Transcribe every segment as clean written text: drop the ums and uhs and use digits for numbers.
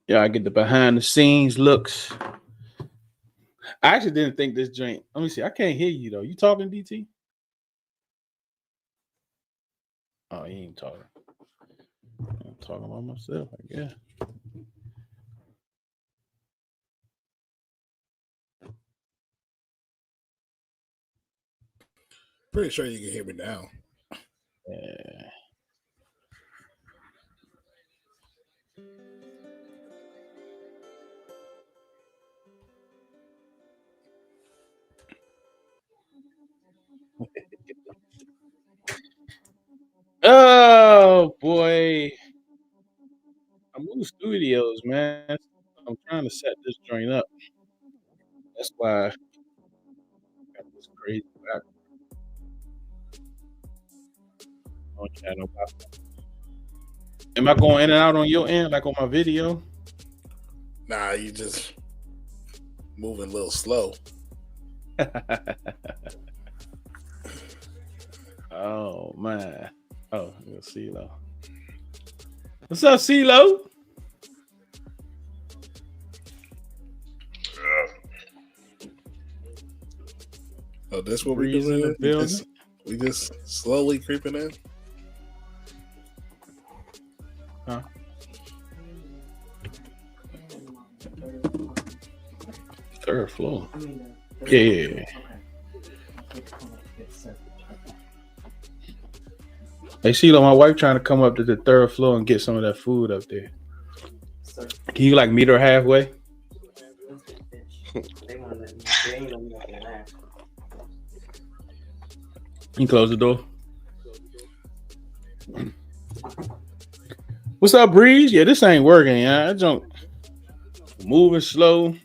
Yeah, I get the behind the scenes looks. I actually didn't think this joint. Let me see. I can't hear you though. You talking, DT? Oh, he ain't talking. I'm talking about myself, I guess. Pretty sure you can hear me now. Yeah. Oh boy, I'm moving studios, man. I'm trying to set this joint up. That's why I got this crazy back on channel. Am I going in and out on your end, like on my video? Nah, you just moving a little slow. Oh man. Oh, let's see CeeLo. What's up, CeeLo? Oh, this what Breeze we in doing? the building. We just slowly creeping in. Huh? Third floor. Yeah. Hey, CeeLo, my wife trying to come up to the third floor and get some of that food up there. Can you like meet her halfway? You close the door. What's up, Breeze? Yeah, this ain't working. Yeah, I jump moving slow.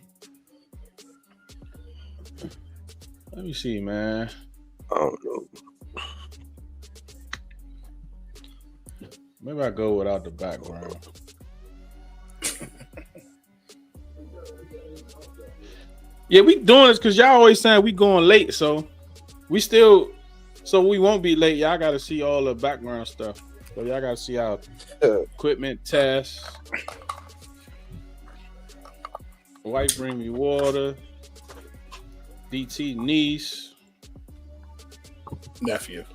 Let me see, man. I don't know. Maybe I go without the background. Yeah, we doing this because y'all always saying we going late, so we won't be late. Y'all got to see all the background stuff. So y'all got to see our equipment tests. Wife bring me water. DT niece. Nephew.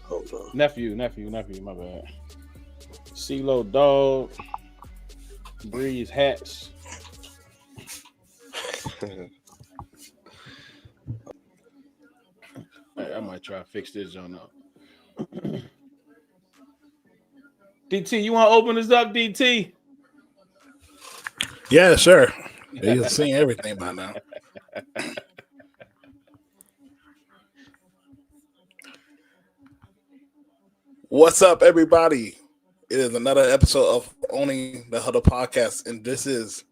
Hold on. Nephew, my bad. CeeLo dog. Breeze hats. I might try to fix this joint up. DT, you want to open this up, DT? Yeah, sure. You've seen everything by now. What's up, everybody? It is another episode of Owning the Huddle podcast, and this is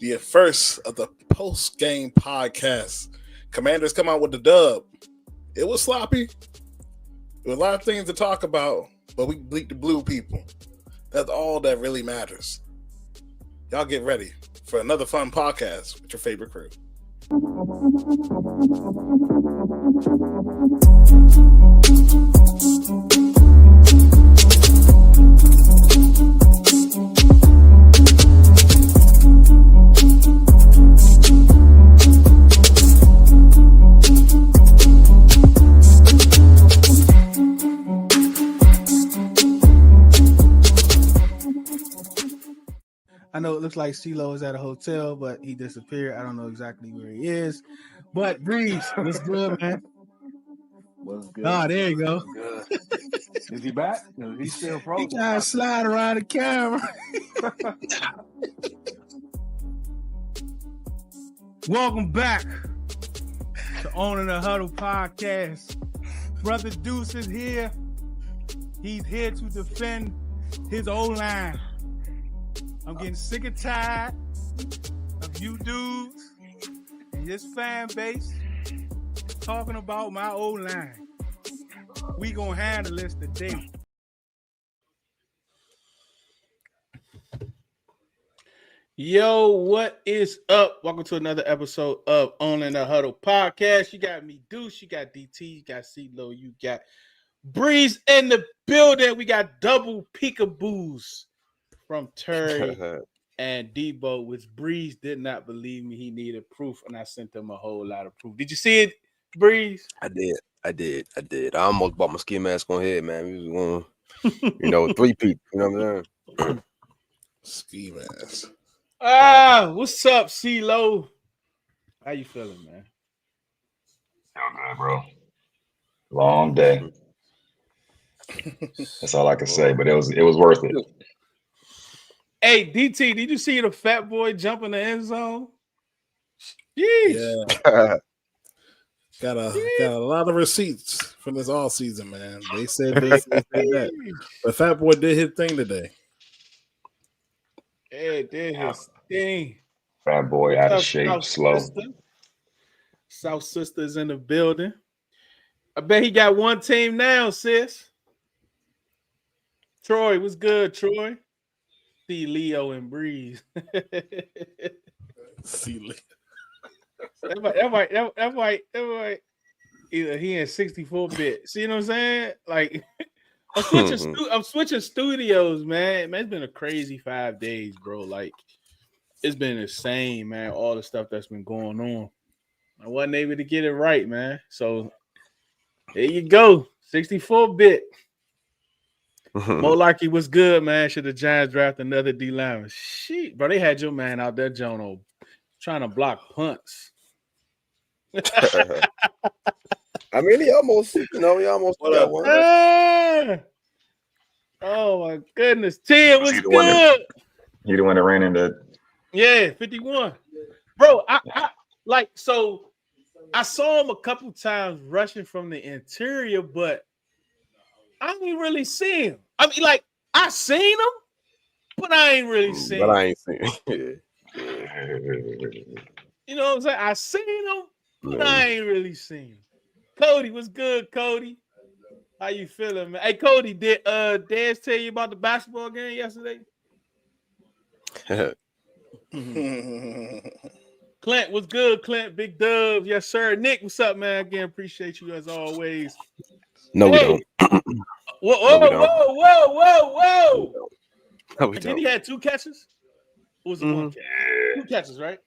the first of the post-game podcast. Commanders come out with the dub. It was sloppy. There was a lot of things to talk about, but we beat the blue people. That's all that really matters. Y'all get ready for another fun podcast with your favorite crew. I know it looks like CeeLo is at a hotel, but he disappeared. I don't know exactly where he is. But Breeze, what's good, man? What's good? Oh, there you go. Good. Is he back? Is he still He frozen? trying to slide around the camera. Welcome back to Owning the Huddle podcast. Brother Deuce is here. He's here to defend his O-line. I'm getting sick and tired of you dudes and this fan base talking about my O-line. We gonna handle this today. Yo, what is up? Welcome to another episode of Owning the Huddle podcast. You got me, Deuce. You got DT. You got CeeLo. You got Breeze in the building. We got double peekaboos from Terry and Debo, which Breeze did not believe me. He needed proof, and I sent him a whole lot of proof. Did you see it, Breeze? I did. I almost bought my ski mask on head, man. We was going, 3 people. You know what I'm saying? Ski mask. What's up, CeeLo? How you feeling, man? Feel good, bro. Long day. That's all I can say, but it was worth it. Hey, DT, did you see the fat boy jump in the end zone? Jeez. Yeah. Got a lot of receipts from this all season, man. They said this, they said that. But Fat Boy did his thing today. Hey, did his thing. Fat boy out of shape, slow. South Sisters in the building. I bet he got one team now, sis. Troy, what's good, Troy? See Leo and Breeze. See Leo. That might either he in 64-bit. See what I'm saying? Like I'm switching studios, man. Man, it's been a crazy 5 days, bro. Like it's been insane, man. All the stuff that's been going on. I wasn't able to get it right, man. So there you go. 64-bit. Molarkey was good, man. Should the Giants draft another D lineman? Shit, bro. They had your man out there, Jono, trying to block punts. I mean, he almost got one. Oh my goodness. 10 was good. He the one that ran into 51. Bro, I saw him a couple times rushing from the interior, but I ain't really see him. I mean, like, I seen him, but I ain't really seen him. But I ain't seen him. You know what I'm saying? I seen him, but I ain't really seen him. Cody, what's good, Cody? How you feeling, man? Hey, Cody, did Dez tell you about the basketball game yesterday? Clint, what's good, Clint? Big Dub, yes, sir. Nick, what's up, man? Again, appreciate you as always. No, we don't. Whoa. No, we Did don't. he have 2 catches? Or was it 1 catch? 2 catches, right?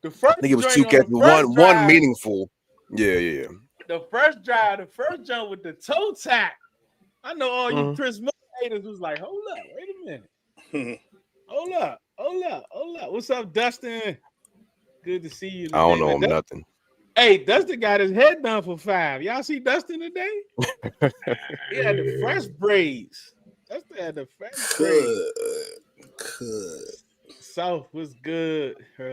The first I think it was 2 catches. One meaningful. Yeah. The first drive, the first jump with the toe tap. I know all you Chris Moore haters was like, hold up, wait a minute. Hold up. What's up, Dustin? Good to see you today. I don't know him nothing. Hey, Dustin got his head done for 5. Y'all see Dustin today? He had the fresh braids. Dustin had the fresh braids. Good. South was good. All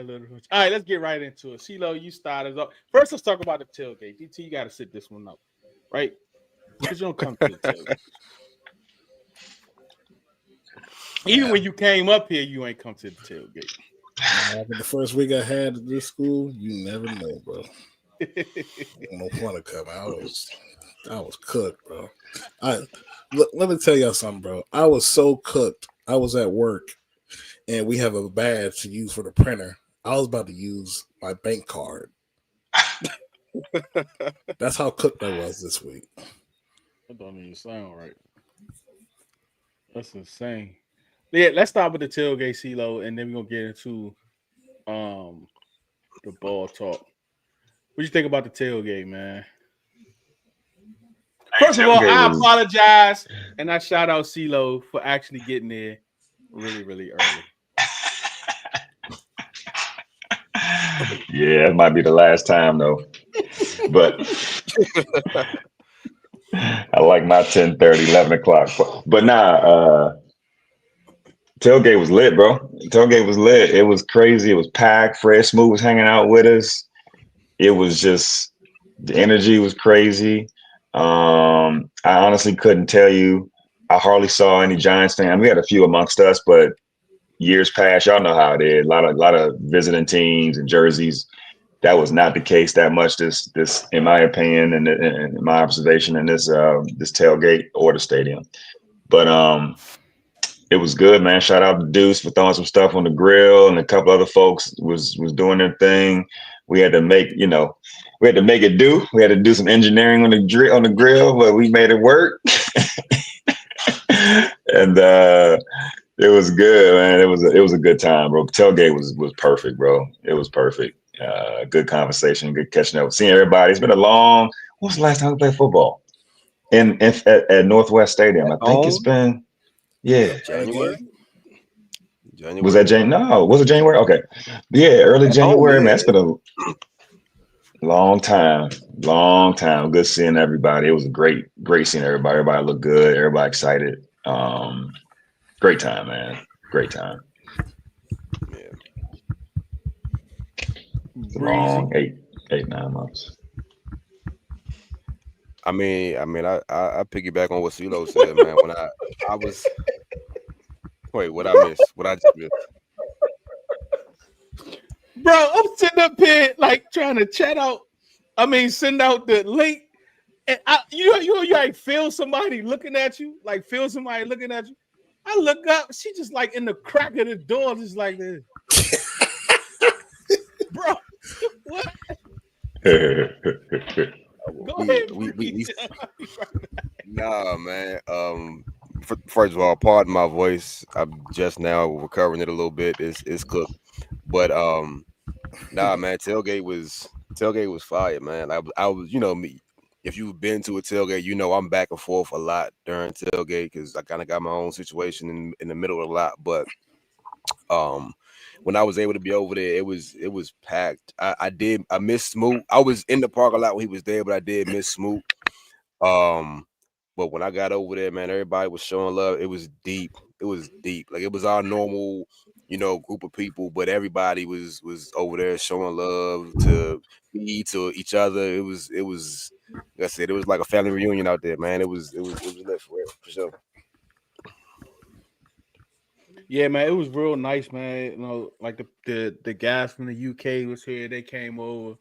right, let's get right into it. CeeLo, you started up. First, let's talk about the tailgate. DT, you got to sit this one up, right? Because you don't come to the tailgate. Even when you came up here, you ain't come to the tailgate. After the first week I had at this school, you never know, bro. No fun to come. I was cooked, bro. Let me tell y'all something, bro. I was so cooked. I was at work, and we have a badge to use for the printer. I was about to use my bank card. That's how cooked I was this week. That don't even sound right. That's insane. Yeah, let's start with the tailgate, CeeLo, and then we're gonna get into the ball talk. What you think about the tailgate, man? First of all, I apologize and I shout out CeeLo for actually getting there really, really early. Yeah, it might be the last time though. But I like my 10:30, 11 o'clock. But tailgate was lit, bro. Tailgate was lit. It was crazy. It was packed. Fred Smoot was hanging out with us. It was just, the energy was crazy. I honestly couldn't tell you. I hardly saw any Giants fans. We had a few amongst us, but years past, y'all know how it is. A lot of visiting teams and jerseys. That was not the case that much. This, in my opinion, and in my observation, in this tailgate or the stadium. But it was good, man. Shout out to Deuce for throwing some stuff on the grill, and a couple other folks was doing their thing. We had to make it do. We had to do some engineering on the grill, but we made it work. And it It was good, man. It was a good time, bro. Tailgate was perfect, bro. It was perfect. Good conversation, good catching up, seeing everybody. It's been a long. When was the last time we played football? At Northwest Stadium. I think it's been January. Was that January? No, was it January? Okay, yeah, early At home, January. Man, yeah. it's been a long time. Long time. Good seeing everybody. It was great seeing everybody. Everybody looked good. Everybody excited. Great time, man. Great time. Yeah. It's a Breezy. long 9 months. I piggyback on what CeeLo said, man. When I was what I missed, what I just missed. Bro, I'm sitting up here like trying to send out the link. And you like feel somebody looking at you, I look up, she just like in the crack of the door, just like this. Bro, what? Go ahead, we Nah, man. First of all, pardon my voice. I'm just now recovering it a little bit. It's cooked, but nah, man. Tailgate was fire, man. I was me. If you've been to a tailgate, I'm back and forth a lot during tailgate because I kind of got my own situation in the middle of a lot. But when I was able to be over there, it was packed. I missed Smoot. I was in the park a lot when he was there, but I did miss Smoot. But when I got over there, man, everybody was showing love. It was deep. Like it was our normal, group of people, but everybody was over there showing love to me, to each other. It was like I said, it was like a family reunion out there, man. It was lit for real, for sure. Yeah, man, it was real nice, man. Like the guys from the UK was here. They came over.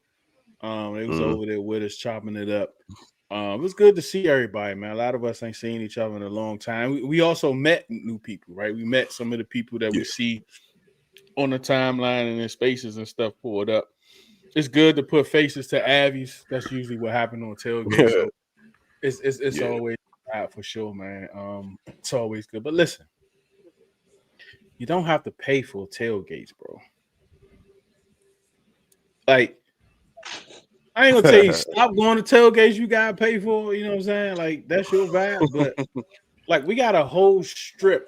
They was over there with us, chopping it up. It was good to see everybody, man. A lot of us ain't seen each other in a long time. We also met new people, right? We met some of the people that we see on the timeline and in spaces and stuff pulled up. It's good to put faces to Avies. That's usually what happened on tailgate. So it's always out for sure, man. It's always good. But listen, you don't have to pay for tailgates, bro. Like, I ain't gonna tell you stop going to tailgates you gotta pay for, you know what I'm saying? Like, that's your vibe, but like we got a whole strip.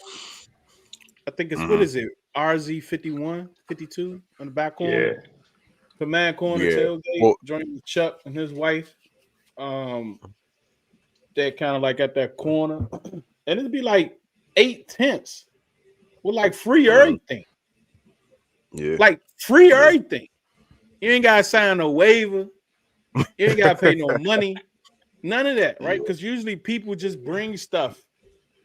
I think it's what is it? RZ 51, 52 on the back corner. Yeah. Command corner tailgate, joint with Chuck and his wife. They're kind of like at that corner. And it'd be like 8 tents with like free everything. Yeah. Like free everything. You ain't gotta sign no waiver. You ain't gotta pay no money. None of that, right? Because usually people just bring stuff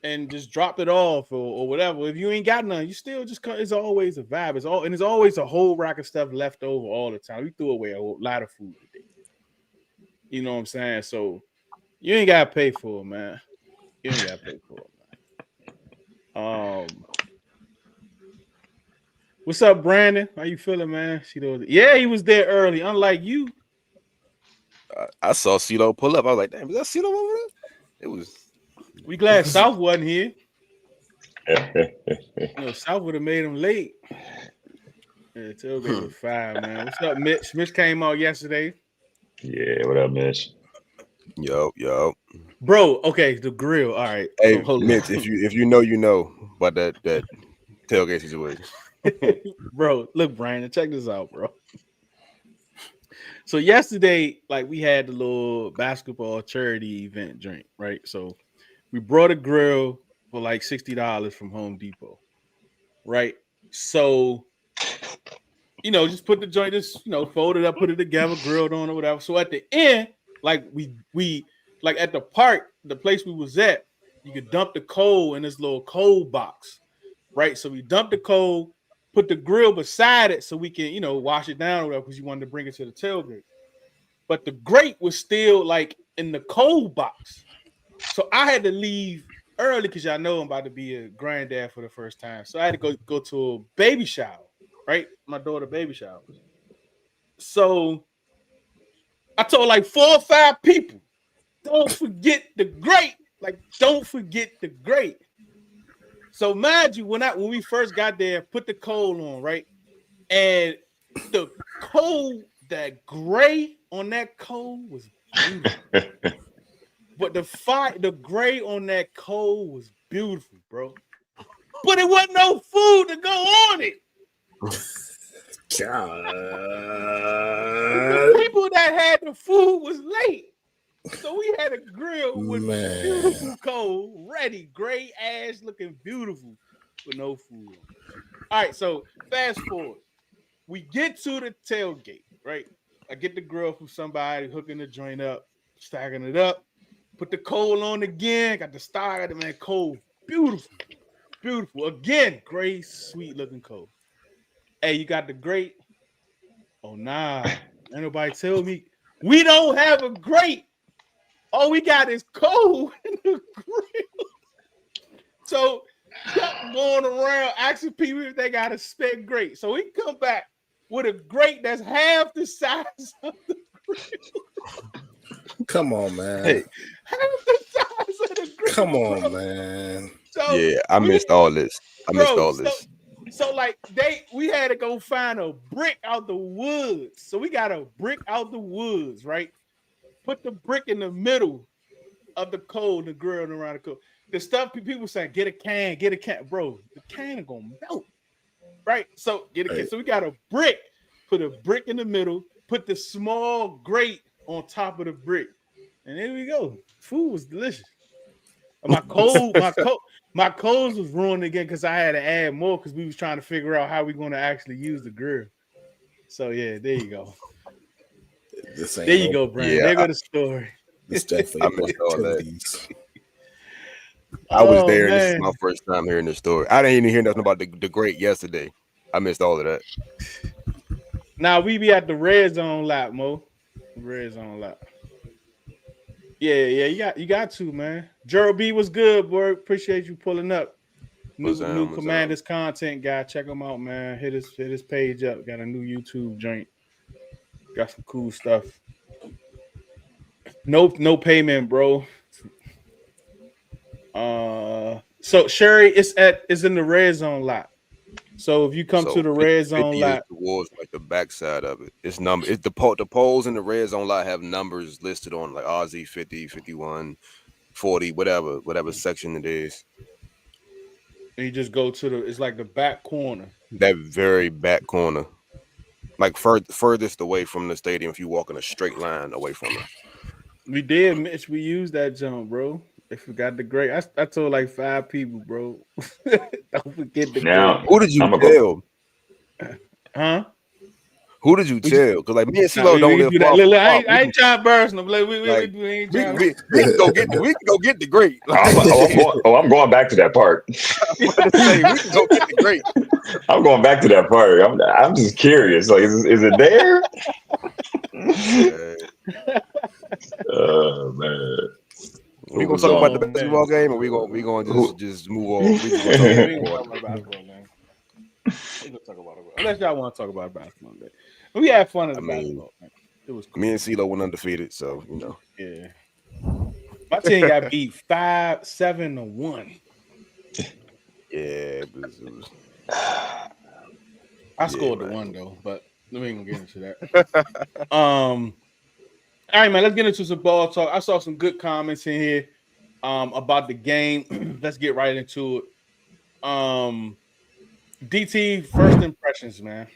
and just drop it off or whatever. If you ain't got none, you still just come. It's always a vibe. It's always a whole rack of stuff left over all the time. We threw away a whole lot of food today. You know what I'm saying? So you ain't gotta pay for it, man. You ain't gotta pay for it, man. What's up, Brandon? How you feeling, man? Yeah, he was there early, unlike you. I saw CeeLo pull up. I was like, damn, is that CeeLo over there? It was. We glad South wasn't here. South would have made him late. Yeah, tailgate was 5, man. What's up, Mitch? Mitch came out yesterday. Yeah, what up, Mitch? Yo. Bro, okay, the grill. All right. Hey, so hold Mitch, on. if you know about that tailgate situation. Bro, look, Brandon, check this out, bro. So yesterday, like we had the little basketball charity event drink, right? So we brought a grill for like $60 from Home Depot, right? So, just put the joint, fold it up, put it together, grilled on or whatever. So at the end, like we like at the park, the place we was at, you could dump the coal in this little coal box, right? So we dumped the coal, put the grill beside it so we can, wash it down or whatever because you wanted to bring it to the tailgate. But the grate was still like in the coal box. So I had to leave early because y'all know I'm about to be a granddad for the first time. So I had to go to a baby shower, right? My daughter baby shower. So I told like 4 or 5 people, don't forget the grate. Like, don't forget the grate. So mind you, when we first got there, put the coal on, right? And the coal, that gray on that coal was beautiful. But the gray on that coal was beautiful, bro. But it wasn't no food to go on it. God. The people that had the food was late. So we had a grill with beautiful coal, ready, gray ash looking beautiful, with no food on. All right, so fast forward. We get to the tailgate, right? I get the grill from somebody, hooking the joint up, stacking it up, put the coal on again, got the star, got the man coal. Beautiful, beautiful. Again, gray, sweet looking coal. Hey, you got the grate? Oh, nah. Ain't nobody tell me. We don't have a grate. All we got is coal in the grill. So kept going around asking people if they got a spare grate. So we come back with a grate that's half the size of the grill. Come on, man. Hey, half the size of the grill. Come on, man. So yeah, I missed all this. So like we had to go find a brick out the woods. So we got a brick out the woods, right? Put the brick in the middle of the coal, the grill, and around the coal. The stuff people saying, get a can, bro. The can is gonna melt, right? So get a can. So we got a brick, put a brick in the middle, put the small grate on top of the brick, and there we go. Food was delicious. My coals was ruined again because I had to add more because we was trying to figure out how we're going to actually use the grill. So yeah, there you go. There you go, Brandon. Yeah, there go the story. It's definitely I missed all that. I was there, and this is my first time hearing this story. I didn't even hear nothing about the grate yesterday. I missed all of that. Now we be at the red zone lap, Mo. Red zone lap. Yeah, you got to, man. Gerald B was good, boy. Appreciate you pulling up. New Commanders content guy. Check him out, man. Hit his page up. Got a new YouTube joint. Got some cool stuff. No payment, bro. So Sherry, it's in the red zone lot. So if you come to the red zone lot towards like the backside of it, it's number. It's the poles in the red zone lot have numbers listed on like RZ 50, 51, 40, whatever section it is. And you just go to it's like the back corner. That very back corner. Like furthest away from the stadium if you walk in a straight line away from it. We did, Mitch. We used that jump, bro. They forgot the grade. I told like 5 people, bro. Don't forget the grade. Who did you tell? Huh? Who did you tell? Because like me and CeeLo don't live far. Look, I ain't trying to burst them. Like, we ain't trying we can go get the grade. I'm going back to that part. We can go get the grade. I'm going back to that part. I'm just curious. Like, is it there? Oh man. We gonna talk about the basketball game, or we gonna just move on. We gonna talk about basketball game. We gonna talk about it, unless y'all want to talk about basketball game. We had fun at the basketball game. It was cool. Me and CeeLo went undefeated, so you know. Yeah. My team got beat 5-7-1. Yeah, it was. I scored the one though, but we ain't gonna get into that. All right, man. Let's get into some ball talk. I saw some good comments in here about the game. Let's get right into it. DT, first impressions, man.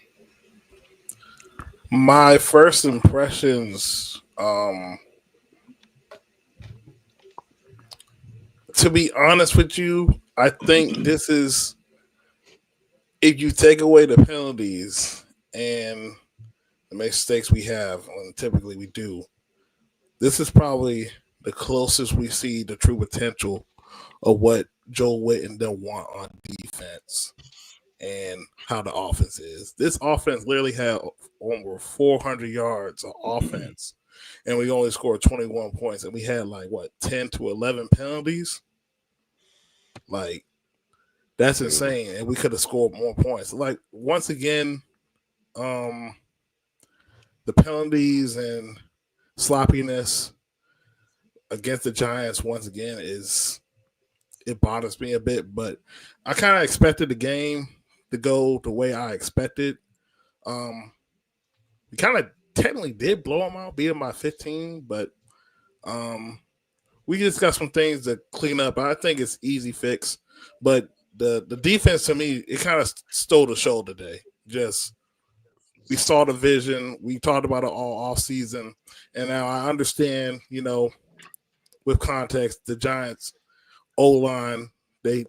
My first impressions, to be honest with you, I think this is, if you take away the penalties and the mistakes we have, and typically we do, this is probably the closest we see the true potential of what Joe Witten don't want on defense and how the offense is. This offense literally had over 400 yards of offense, and we only scored 21 points, and we had 10 to 11 penalties. Like, that's insane, and we could have scored more points. Like, once again, the penalties and sloppiness against the Giants once again is it bothers me a bit. But I kind of expected the game to go the way I expected. We kind of technically did blow them out, beat them by 15, but we just got some things to clean up. I think it's easy fix, but the defense to me, it kind of stole the show today. Just we saw the vision, we talked about it all off season, and now I understand, with context, the Giants O line they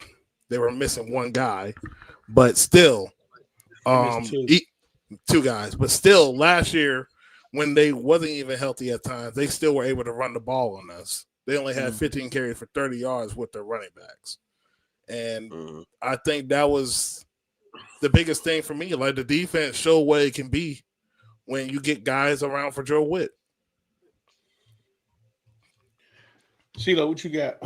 were missing one guy, but still, two guys, but still, last year when they wasn't even healthy at times, they still were able to run the ball on us. They only had 15 carries for 30 yards with their running backs. And I think that was the biggest thing for me. Like, the defense showed what it can be when you get guys around for Joe Witt. Sheila, what you got?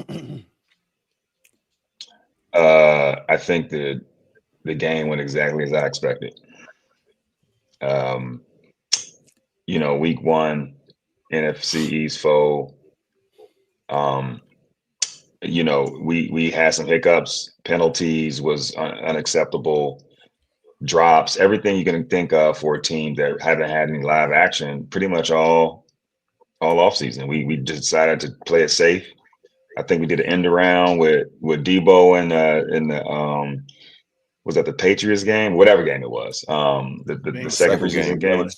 I think the game went exactly as I expected. Week 1, NFC East foe. We had some hiccups, penalties was unacceptable, drops, everything you can think of for a team that haven't had any live action pretty much all off season. We decided to play it safe. I think we did an end around with Debo in the was that the Patriots game? Whatever game it was. The second preseason game.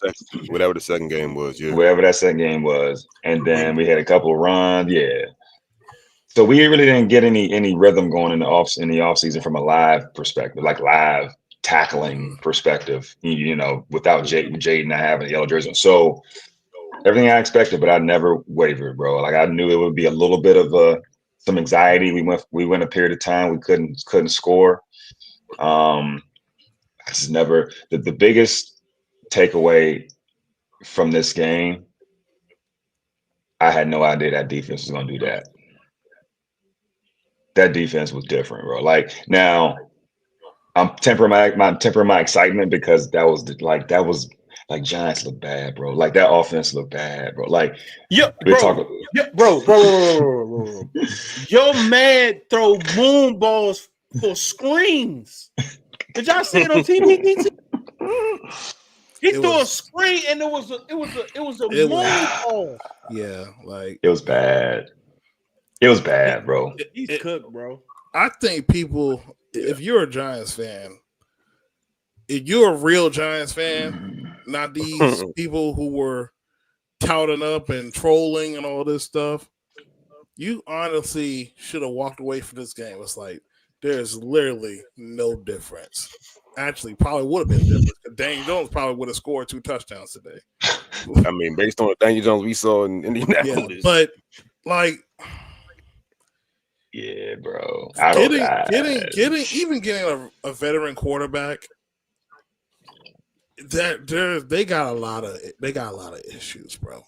Whatever the second game was, yeah. Whatever that second game was. And then we had a couple of runs, yeah. So we really didn't get any rhythm going in the off season from a live perspective, like live tackling perspective, without Jaden not having a yellow jersey. So everything I expected, but I never wavered, bro. Like, I knew it would be a little bit of some anxiety. We went a period of time we couldn't score. I just never the biggest takeaway from this game. I had no idea that defense was gonna do that. That defense was different, bro. Like, now I'm tempering my excitement because that was Giants look bad, bro. Like, that offense looked bad, bro. Like, bro. Your man throw moon balls for screens. Did y'all see it on TV? He threw a screen and it was a moon ball. Yeah, like, it was bad. It was bad, bro. He's cooked, bro. I think people, if you're a Giants fan, if you're a real Giants fan, not these people who were touting up and trolling and all this stuff, you honestly should have walked away from this game. It's like, there's literally no difference. Actually, probably would have been different. Daniel Jones probably would have scored 2 touchdowns today. I mean, based on the Daniel Jones we saw in Indianapolis. Yeah, but, like, yeah, bro. Getting a veteran quarterback, they got a lot of issues, bro.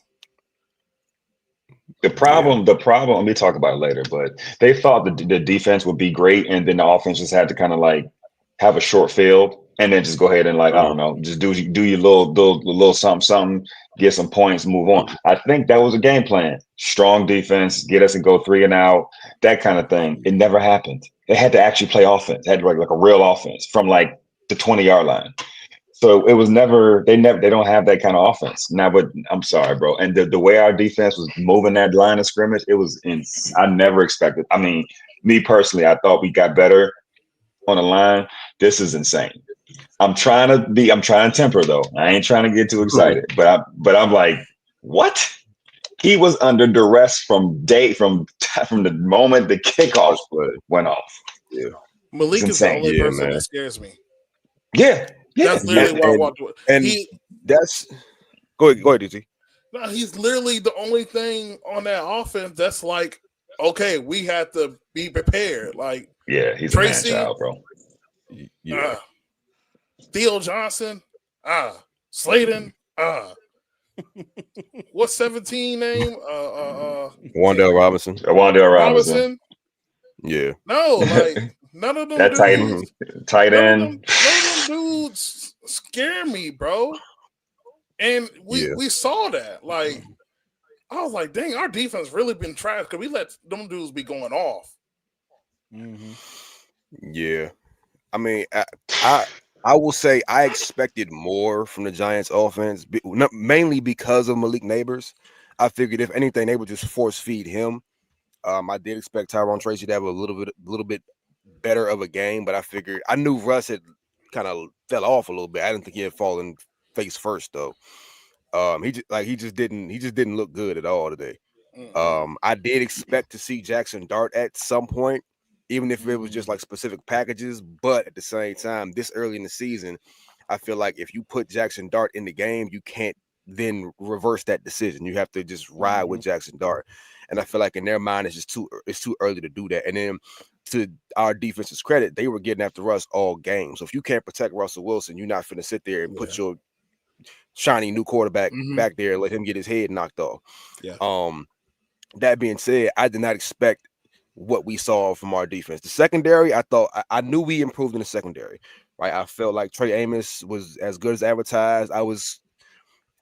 The problem, let me talk about it later, but they thought the defense would be great, and then the offense just had to kind of like have a short field and then just go ahead and, like, I don't know, just do your little something, get some points, move on. I think that was a game plan. Strong defense, get us and go 3 and out, that kind of thing. It never happened. They had to actually play offense. They had to like a real offense from like the 20-yard line. So it was never. They don't have that kind of offense now. But I'm sorry, bro. And the way our defense was moving that line of scrimmage, it was I never expected. I mean, me personally, I thought we got better on the line. This is insane. I'm trying to temper, though. I ain't trying to get too excited, but I'm like, what? He was under duress from the moment the kickoff went off. Yeah. Malik is the only person that scares me. Yeah. That's literally why I walked away. Go ahead, DT. No, he's literally the only thing on that offense that's like, okay, we have to be prepared. Like, yeah, he's Tracy, a man child, bro. Yeah. Theo Johnson, Slayton, what's 17 name? Wandale Robinson. Wandale Robinson. Yeah. No, like, none of them. That tight end. None of them dudes scare me, bro. And we saw that. Like, I was like, dang, our defense really been trash because we let them dudes be going off. Mm-hmm. Yeah, I mean, I will say I expected more from the Giants' offense, mainly because of Malik Neighbors. I figured if anything, they would just force feed him. I did expect Tyrone Tracy to have a little bit better of a game, but I knew Russ had kind of fell off a little bit. I didn't think he had fallen face first though. He just didn't look good at all today. I did expect to see Jackson Dart at some point, even if it was just like specific packages. But at the same time, this early in the season, I feel like if you put Jackson Dart in the game, you can't then reverse that decision. You have to just ride with Jackson Dart. And I feel like in their mind, it's too early to do that. And then to our defense's credit, they were getting after Russ all game. So if you can't protect Russell Wilson, you're not finna sit there and put your shiny new quarterback back there and let him get his head knocked off. Yeah. That being said, I did not expect what we saw from our defense. The secondary, I knew we improved in the secondary, right? I felt like Trey Amos was as good as advertised. I was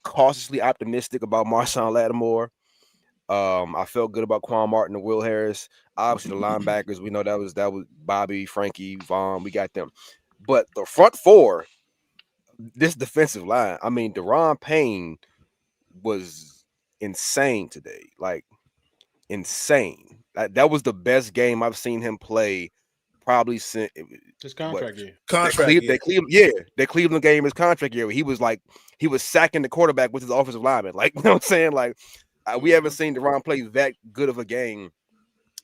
cautiously optimistic about Marshawn Lattimore. I felt good about Quan Martin and Will Harris. Obviously, the linebackers, we know that was Bobby, Frankie, Vaughn. We got them. But the front four, this defensive line, I mean, Deron Payne was insane today. Like, insane. That was the best game I've seen him play probably since His contract year. That Cleveland game, his contract year. He was sacking the quarterback with his offensive lineman. Like, you know what I'm saying? Like, we haven't seen Deron play that good of a game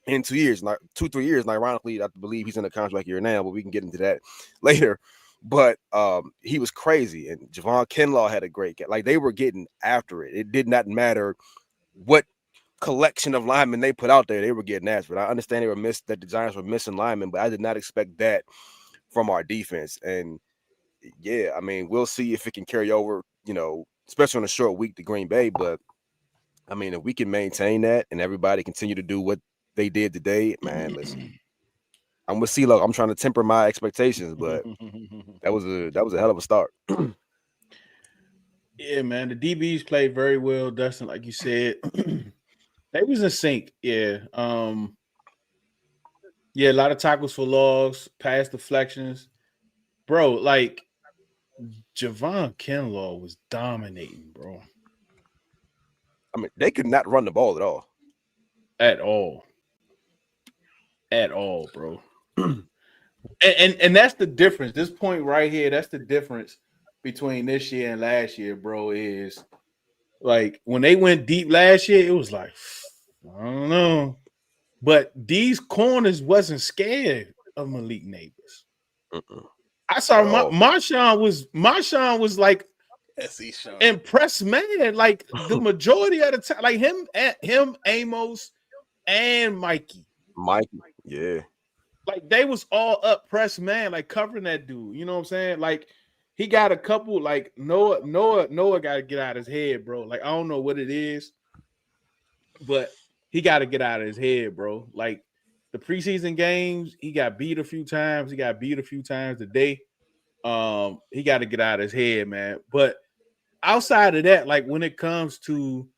in 2 years, like 2-3 years. And ironically, I believe he's in a contract year now, but we can get into that later. But he was crazy, and Javon Kinlaw had a great game. Like, they were getting after it. It did not matter what collection of linemen they put out there, they were getting after it. I understand that the Giants were missing linemen, but I did not expect that from our defense. And yeah, I mean, we'll see if it can carry over, especially on a short week to Green Bay. But I mean, if we can maintain that and everybody continue to do what they did today, man, listen. I'm with CeeLo. I'm trying to temper my expectations, but that was a hell of a start. Yeah, man. The DBs played very well, Dustin, like you said. They was in sync. Yeah. Yeah, a lot of tackles for loss, pass deflections. Bro, like Javon Kinlaw was dominating, bro. I mean, they could not run the ball at all. At all. At all, bro. and that's the difference. This point right here, that's the difference between this year and last year, bro, is like when they went deep last year, it was like, I don't know. But these corners wasn't scared of Malik Neighbors. I saw Marshawn was like impressed man, like the majority of the time, like him, Amos, and Mikey, yeah. Like they was all up press man, like covering that dude. You know what I'm saying? Like he got a couple, like Noah got to get out of his head, bro. Like I don't know what it is, but he got to get out of his head, bro. Like the preseason games, he got beat a few times. He got beat a few times today. He got to get out of his head, man. But outside of that, like when it comes to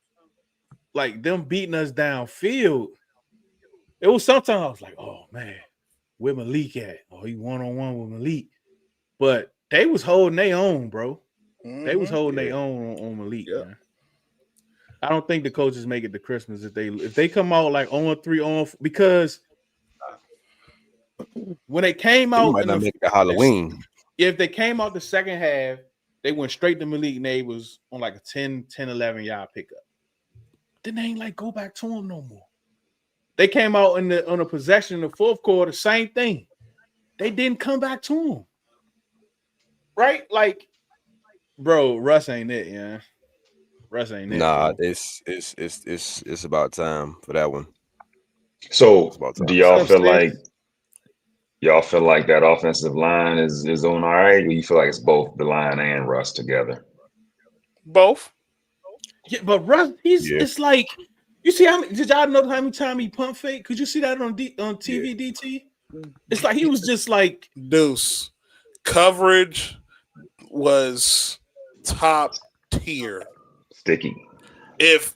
like them beating us downfield, it was sometimes I was like, oh man, where Malik at? Oh, he one-on-one with Malik. But they was holding their own, bro. They was holding their own on Malik, man. I don't think the coaches make it to Christmas if they come out like on 3 on, because when they came out, might not make it to Halloween. If they came out the second half, they went straight to Malik Neighbors on like a 10-11 yard pickup. Then they ain't like go back to him no more. They came out on a possession in the fourth quarter, same thing. They didn't come back to him. Right? Like, bro, Russ ain't it, yeah. Russ ain't it. Nah, bro. it's about time for that one. So do y'all feel like that offensive line is on all right, or you feel like it's both the line and Russ together? Both. Yeah, but Russ, it's like, you see did y'all know how many times he punt fake? Could you see that on TV, DT? It's like he was just like Deuce. Coverage was top tier. Sticky. If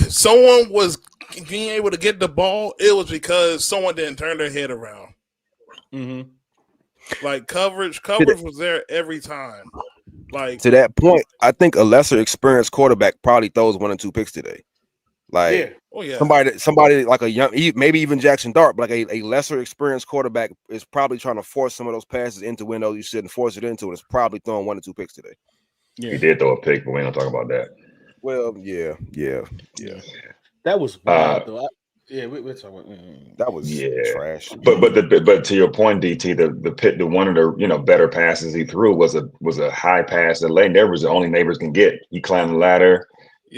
someone was being able to get the ball, it was because someone didn't turn their head around. Mm-hmm. Like coverage was there every time. Like to that point, I think a lesser experienced quarterback probably throws 1 or 2 picks today. Like somebody like a young, maybe even Jackson Dart, but like a lesser experienced quarterback is probably trying to force some of those passes into windows you shouldn't force it into, and it's probably throwing 1 or 2 picks today. Yeah. He did throw a pick, but we don't talk about that. Well, yeah. That was wild though. We're talking. That was trash. But to your point, DT, the one of the better passes he threw was a high pass that Neighbors the only Neighbors can get. He climbed the ladder,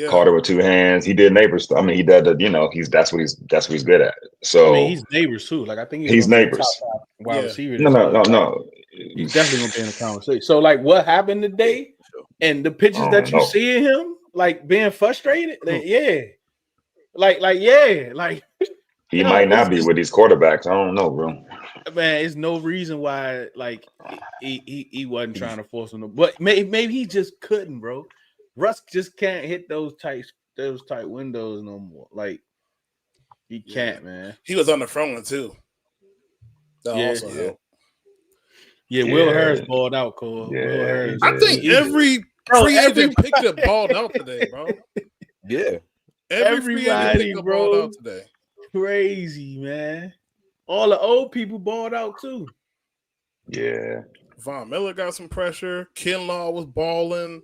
caught it with 2 hands. He did Neighbors. I mean, he did that's what he's good at. So I mean, he's Neighbors too. Like I think he's Neighbors. Top wide receiver. No. He's definitely gonna be in the conversation. So like, what happened today, and the pictures that you see in him, like being frustrated, like he might not be with these quarterbacks. I don't know, bro. Man, there's no reason why like he wasn't trying to force him, but maybe he just couldn't, bro. Russ just can't hit those tight windows no more. Like he can't, man. He was on the front one too. That also helped. Yeah, Will Harris balled out, Cole. Yeah, Will Harris. I think every free agent picked up balled out today, bro. Yeah. Everybody, bro, balled out today. Crazy, man. All the old people balled out too. Yeah. Von Miller got some pressure. Kinlaw was balling.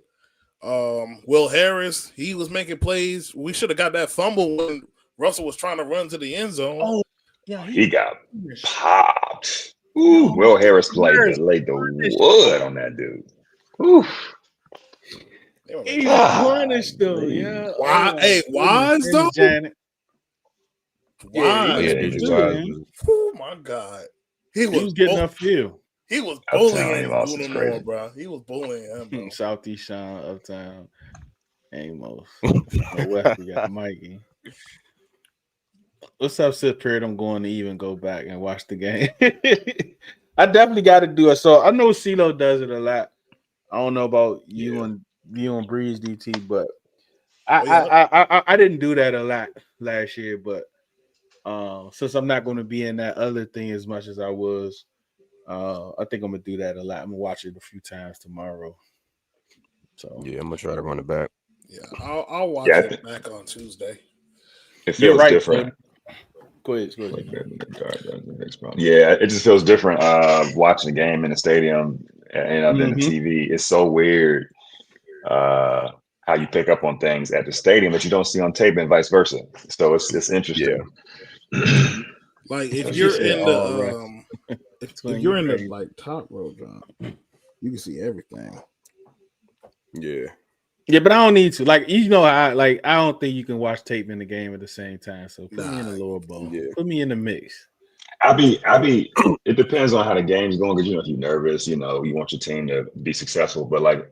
Will Harris, he was making plays. We should have got that fumble when Russell was trying to run to the end zone. Oh, yeah, he got popped. Ooh, Will Harris laid the wood on that dude. Ooh. He was punished though, yeah. Why? Wise though? Oh my God. He was getting a few. He was bullying him, bro. He was bullying him, bro. Southeast Sean, Uptown, Amos. West, we got Mikey. What's up, Sith Period? I'm going to even go back and watch the game. I definitely got to do it. So I know CeeLo does it a lot. I don't know about you and Breeze DT, but I didn't do that a lot last year. But since I'm not going to be in that other thing as much as I was, I think I'm gonna do that a lot. I'm gonna watch it a few times tomorrow. So yeah, I'm gonna try to run it back. Yeah, I'll watch it back on Tuesday. It feels different. Go ahead. Yeah, it just feels different watching the game in the stadium and then the TV. It's so weird how you pick up on things at the stadium that you don't see on tape and vice versa. So it's interesting. Yeah. Like if you're in the if you're in the like top row, John, you can see everything. Yeah. Yeah, but I don't need to. Like, you know, I don't think you can watch tape in the game at the same time. So put me in the lower bowl. Yeah. Put me in the mix. I be. It depends on how the game's going because if you're nervous, you want your team to be successful. But like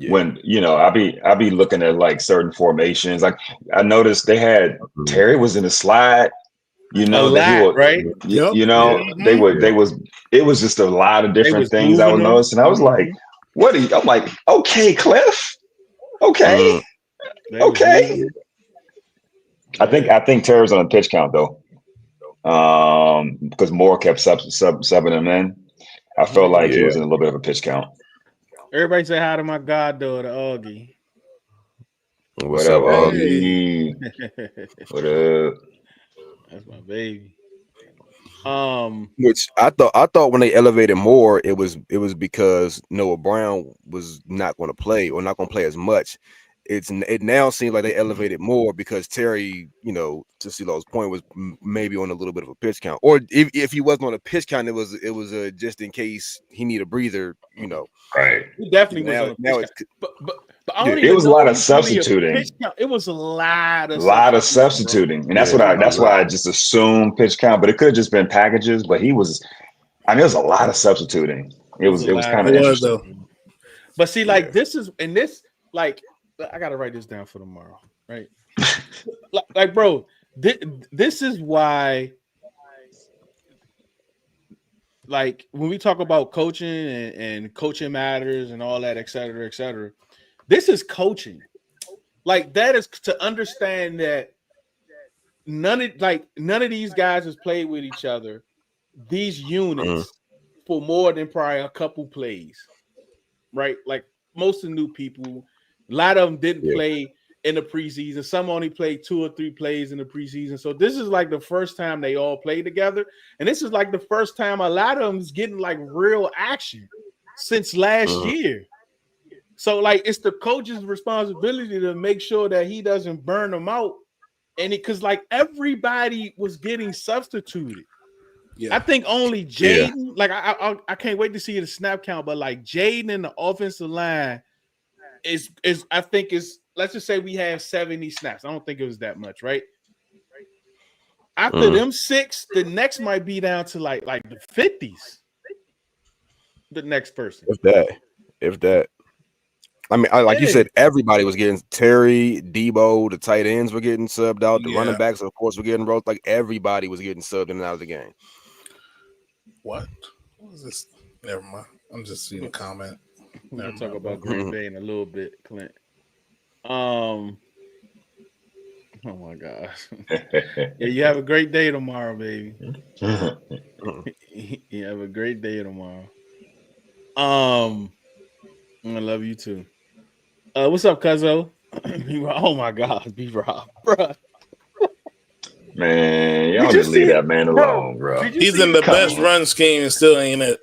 when I be looking at like certain formations. Like I noticed they had Terry was in the slide. It was just a lot of different things I was noticing. I was like, what are you? I'm like, okay, Cliff. Okay. Okay. I think Terry's on a pitch count though. Because Moore kept subbing him in. I felt like he was in a little bit of a pitch count. Everybody say hi to my goddaughter, Augie. What up, Augie? What up? That's my baby. Which I thought when they elevated Moore, it was because Noah Brown was not going to play or not going to play as much. It now seems like they elevated Moore because Terry, to CeeLo's point, was maybe on a little bit of a pitch count, or if he wasn't on a pitch count, it was just in case he need a breather, Right. He definitely was on a pitch count. But it was a lot of substituting. It was a lot of substituting, and that's why I just assumed pitch count, but it could have just been packages. But he was, there was a lot of substituting. It was kind of interesting. But see, like this I gotta write this down for tomorrow, right? like, bro, this is why. Like when we talk about coaching and coaching matters and all that, et cetera, this is coaching. Like that is to understand that none of these guys has played with each other, these units, for more than probably a couple plays, right? Like most of the new people, a lot of them didn't play in the preseason. Some only played 2 or 3 plays in the preseason. So this is like the first time they all play together, and this is like the first time a lot of them is getting like real action since last year. So like it's the coach's responsibility to make sure that he doesn't burn them out. And because like everybody was getting substituted. Yeah. I think only Jaden, like I can't wait to see the snap count, but like Jaden in the offensive line is I think is, let's just say we have 70 snaps. I don't think it was that much, right? After them 6, the next might be down to like the 50s. The next person. If that. I mean, like you said, everybody was getting Terry, Debo, the tight ends were getting subbed out. The running backs, of course, were getting rolled. Like everybody was getting subbed in and out of the game. What was this? Never mind. I'm just seeing a comment. We're gonna talk about Green Bay in a little bit, Clint. Oh my gosh. Yeah, you have a great day tomorrow, baby. You have a great day tomorrow. I love you too. What's up, Cuzzo? Oh my God, B-Rob, bro. Man, y'all just leave that man alone, bro. He's in the best run scheme and still ain't it.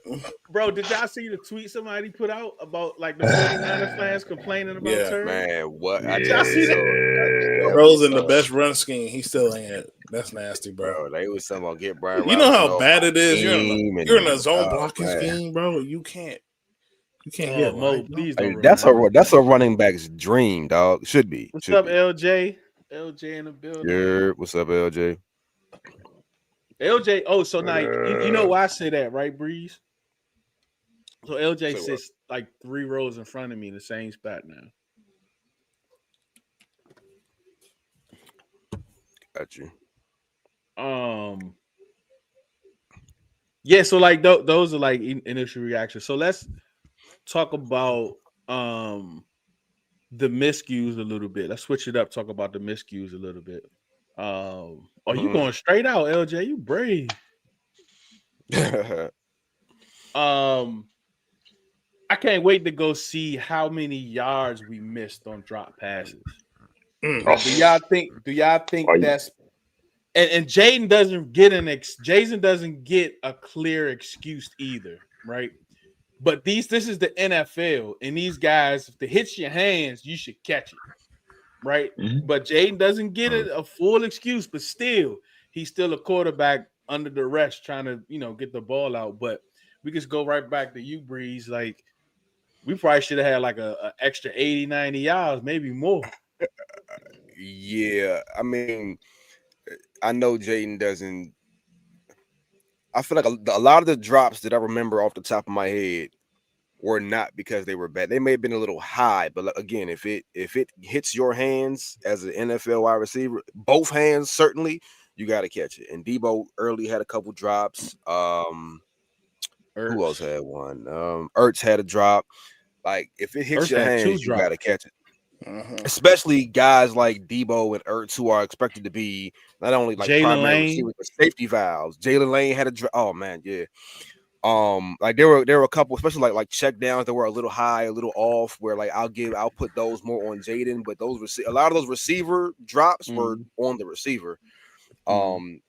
Bro, did y'all see the tweet somebody put out about like the 49er fans complaining about Turner? Man, what? Did y'all see that? Bro's in the best run scheme. He still ain't it. That's nasty, bro. They was talking about get Brian. You know how bad it is. You're in a zone blocking scheme, bro. You can't get Mo. Please don't. That's a running back's dream, dog. Should be. What's up, LJ? LJ in the building. Yeah, what's up, LJ? LJ. Oh, so now you know why I say that, right, Breeze? So LJ sits like 3 rows in front of me in the same spot now. Got you. Yeah. So like those are like initial reactions. So let's talk about the miscues a little bit. Let's switch it up. Talk about the miscues a little bit. You going straight out, LJ? You brave. I can't wait to go see how many yards we missed on drop passes. Do y'all think that's and Jaden doesn't get Jason doesn't get a clear excuse either, right? But this is the NFL, and these guys, if it hits your hands, you should catch it, right? But Jaden doesn't get a full excuse, but still, he's still a quarterback under duress trying to, get the ball out. But we just go right back to you, Breeze. Like, we probably should have had like a extra 80, 90 yards, maybe more. Yeah, I mean, I know Jaden doesn't. I feel like a lot of the drops that I remember off the top of my head were not because they were bad. They may have been a little high, but again, if it hits your hands as an NFL wide receiver, both hands certainly, you got to catch it. And Debo early had a couple drops. Who else had one? Ertz had a drop. Like if it hits your hands, you got to catch it. Especially guys like Debo and Ertz, who are expected to be not only like primary receivers but safety valves. Jalen Lane had a drop. Oh man, yeah. Like there were a couple, especially like check downs that were a little high, a little off, where like I'll put those more on Jaden, but a lot of those receiver drops were on the receiver. And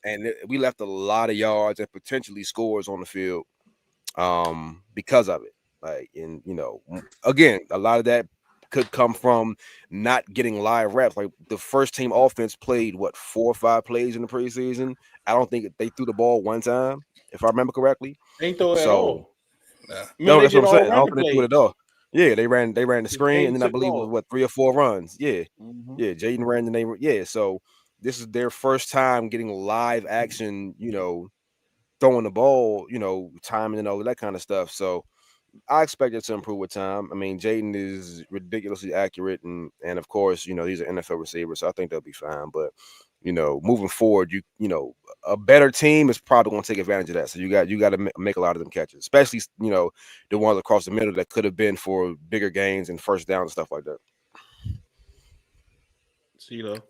we left a lot of yards and potentially scores on the field because of it. Like, and again, a lot of that could come from not getting live reps. Like the first team offense played 4 or 5 plays in the preseason. I don't think they threw the ball one time, if I remember correctly. They ain't throw it at all. No, that's what I'm saying. I don't think they threw it at all. Yeah, they ran the screen, and then I believe it was 3 or 4 runs. Yeah, yeah. Jaden ran the name. Yeah, so this is their first time getting live action. Throwing the ball. Timing and all of that kind of stuff. So I expect it to improve with time. I mean, Jaden is ridiculously accurate, and of course, these are NFL receivers, so I think they'll be fine. But moving forward, a better team is probably going to take advantage of that. So you got to make a lot of them catches, especially the ones across the middle that could have been for bigger gains and first down and stuff like that. CeeLo.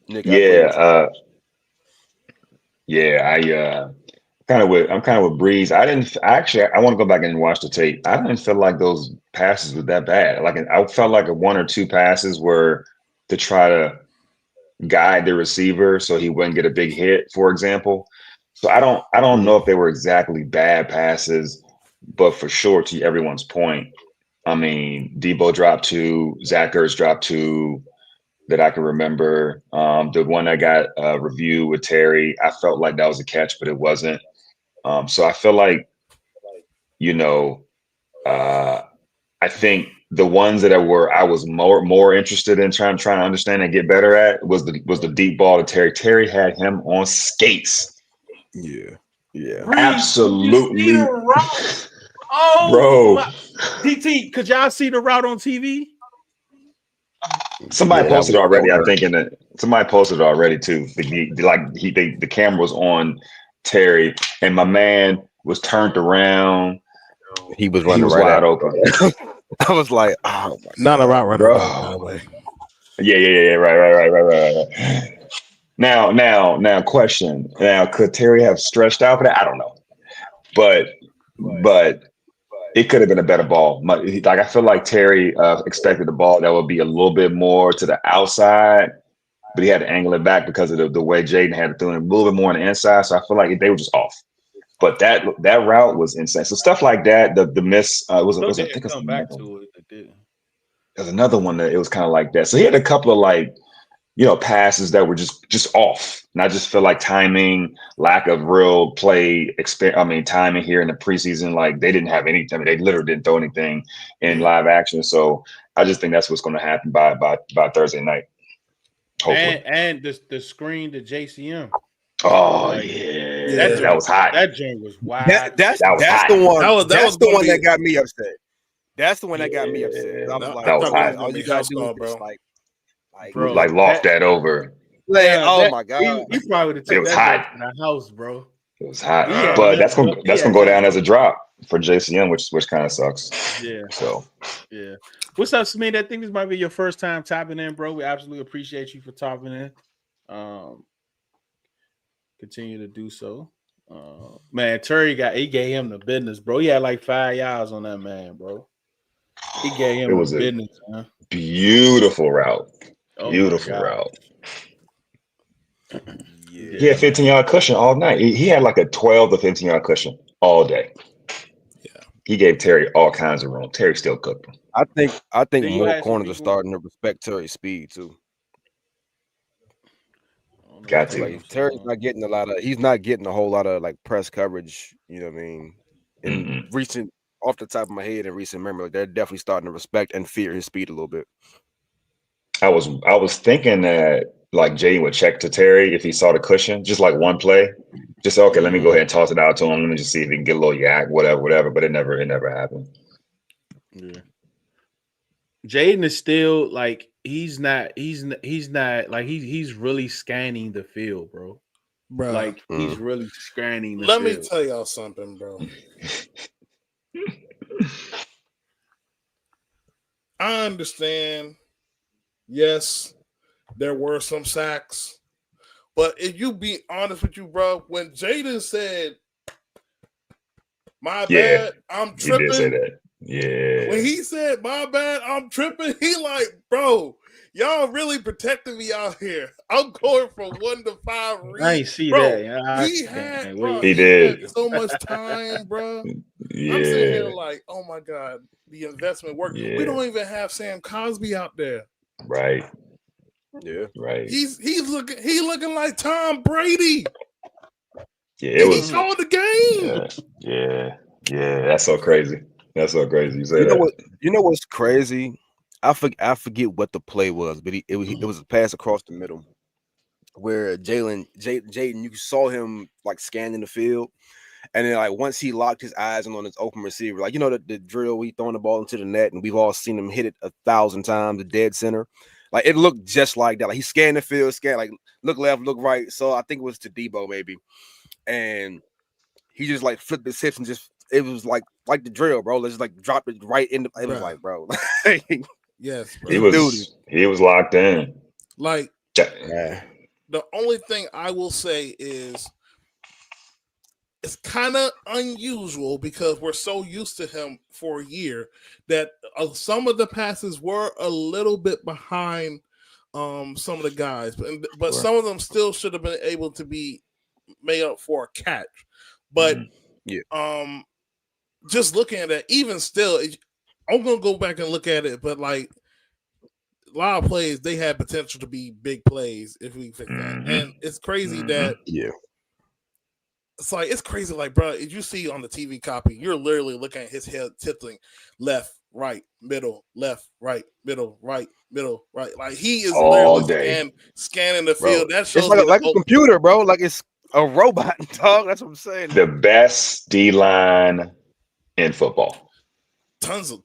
Nick, I play with you. Yeah, I'm kind of with Breeze. I want to go back and watch the tape. I didn't feel like those passes were that bad. Like I felt like one or two passes were to try to guide the receiver so he wouldn't get a big hit, for example. So I don't know if they were exactly bad passes, but for sure, to everyone's point, I mean, Debo dropped two, Zach Ertz dropped two that I can remember. The one that got a review with Terry, I felt like that was a catch, but it wasn't. So I feel like, you know, uh, I think the ones that I was more interested in trying to understand and get better at was the deep ball to Terry. Terry had him on skates. Yeah, yeah. Breeze, did you see Absolutely, the route? Oh bro. my TT, could y'all see the route on TV? Somebody Yeah, that posted was it that already. I was think somebody posted it already too. The camera was on Terry, and my man was turned around. he was He running was right wide at. open, I was like, oh my Not a route runner, bro. though, by the way. Yeah. Right. Now, question. Now, could Terry have stretched out for that? I don't know, but it could have been a better ball. Like I feel like Terry expected the ball that would be a little bit more to the outside, but he had to angle it back because of the way Jaden had to throw it a little bit more on the inside. So I feel like they were just off. But that route was insane. So stuff like that, the miss So I think didn't it was come back to it. It didn't. there's another one that it was kind of like that. So he had a couple of like, passes that were just off. And I just feel like timing, lack of real play, timing here in the preseason, like they didn't have anything. I mean, they literally didn't throw anything in live action. So I just think that's what's going to happen by Thursday night. Hopefully. And the screen to JCM. Oh Like, yeah, that was hot. That joint was wild. That's That was hot. the one. That was the gonna one be- that got me upset. That's the one that got me upset. I was That- like, that was probably hot. gonna all be you gotta house do call, is bro. just like, Bro, like loft that over. oh my god, he probably would have It took was that hot. to the house, bro. It was hot. He had But nothing- that's he gonna had go down nothing- as a drop for JCM, which kind of sucks. Yeah. So Yeah. What's up, Smeed? I think this might be your first time tapping in, bro. We absolutely appreciate you for tapping in. Continue to do so. Man, Terry gave him the business, bro. He had like 5 yards on that man, bro. He gave him it was the a business, man. beautiful route. Oh Beautiful my God. route. yeah. He had 15-yard cushion all night. He had like a 12 to 15-yard cushion all day. Yeah. He gave Terry all kinds of room. Terry still cooked him. I think Then you more had some corners are people- starting to respect Terry's speed too. Got So to. like Terry's not getting he's not getting a whole lot of like press coverage, you know what I mean? In recent, off the top of my head, in recent memory, they're definitely starting to respect and fear his speed a little bit. I was thinking that like Jaden would check to Terry if he saw the cushion, just like one play. Just okay, let me go ahead and toss it out to him. Let me just see if he can get a little yak, whatever. But it never happened. Yeah. Jaden is still like he's not like he's really scanning the field, bro. Bro. Like he's really scanning the Let field. me tell y'all something, bro. I understand. Yes, there were some sacks. But if you be honest with you, bro, when Jaden said, my bad, I'm tripping. He did say that. Yeah. When he said, my bad, I'm tripping, he like, bro, y'all really protecting me out here. I'm going from 1 to 5 reads. I ain't see bro, that. He had He did. had so much time, bro. Yeah. I'm sitting here like, oh my God, the investment worked. Yeah. We don't even have Sam Cosby out there. Right. Yeah. Right. He's looking like Tom Brady. Yeah, it was. He called the game. Yeah. That's so crazy. You say You know that. what? You know what's crazy? I forget what the play was, but it was a pass across the middle where Jaden, you saw him like scanning the field, and then like once he locked his eyes on his open receiver, like the drill, we throwing the ball into the net, and we've all seen him hit it 1,000 times, the dead center. Like it looked just like that. Like he scanned the field, like look left, look right. So I think it was to Debo maybe, and he just like flipped his hips and just it was like the drill, bro. Let's just like drop it right in the. It was like, bro. Yes, bro. He was locked in. Like, Yeah. The only thing I will say is it's kind of unusual because we're so used to him for a year that some of the passes were a little bit behind some of the guys, but some of them still should have been able to be made up for a catch. But just looking at it, even still, I'm gonna go back and look at it. But like a lot of plays, they had potential to be big plays if we fix that. And it's crazy that it's crazy. Like, bro, if you see on the TV copy, you're literally looking at his head tilting left, right, middle, left, right, middle, right, middle, right. Like he is all literally day scanning the bro. field. That shows it's like a computer, bro. Like it's a robot, dog. That's what I'm saying. The best D line in football. Tons of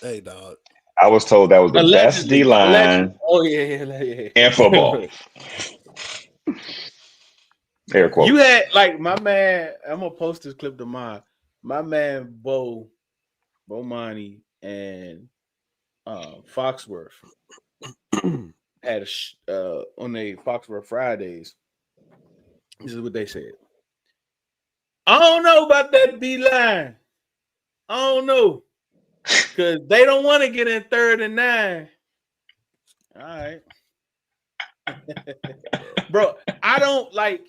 hey, dog. I was told that was the best D line. Oh yeah. In football. Air quotes. You had like my man. I'm gonna post this clip to mine. My man Bo Monty and Foxworth had on the Foxworth Fridays. This is what they said. I don't know about that D line. I don't know because they don't want to get in 3rd and 9. All right, bro. I don't like.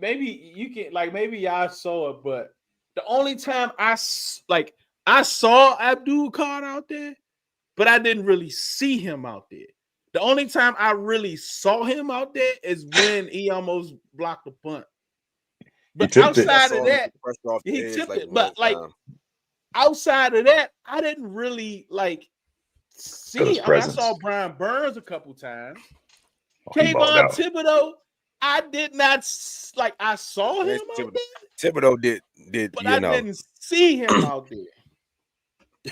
Maybe you can maybe y'all saw it, but the only time I saw Abdul Khan out there, but I didn't really see him out there. The only time I really saw him out there is when he almost blocked the punt. But outside of that, he tipped it. But outside of that, I didn't really see. I saw Brian Burns a couple times. Kayvon Thibodeau. I did not I saw him out there. Thibodeau did, but I didn't see him out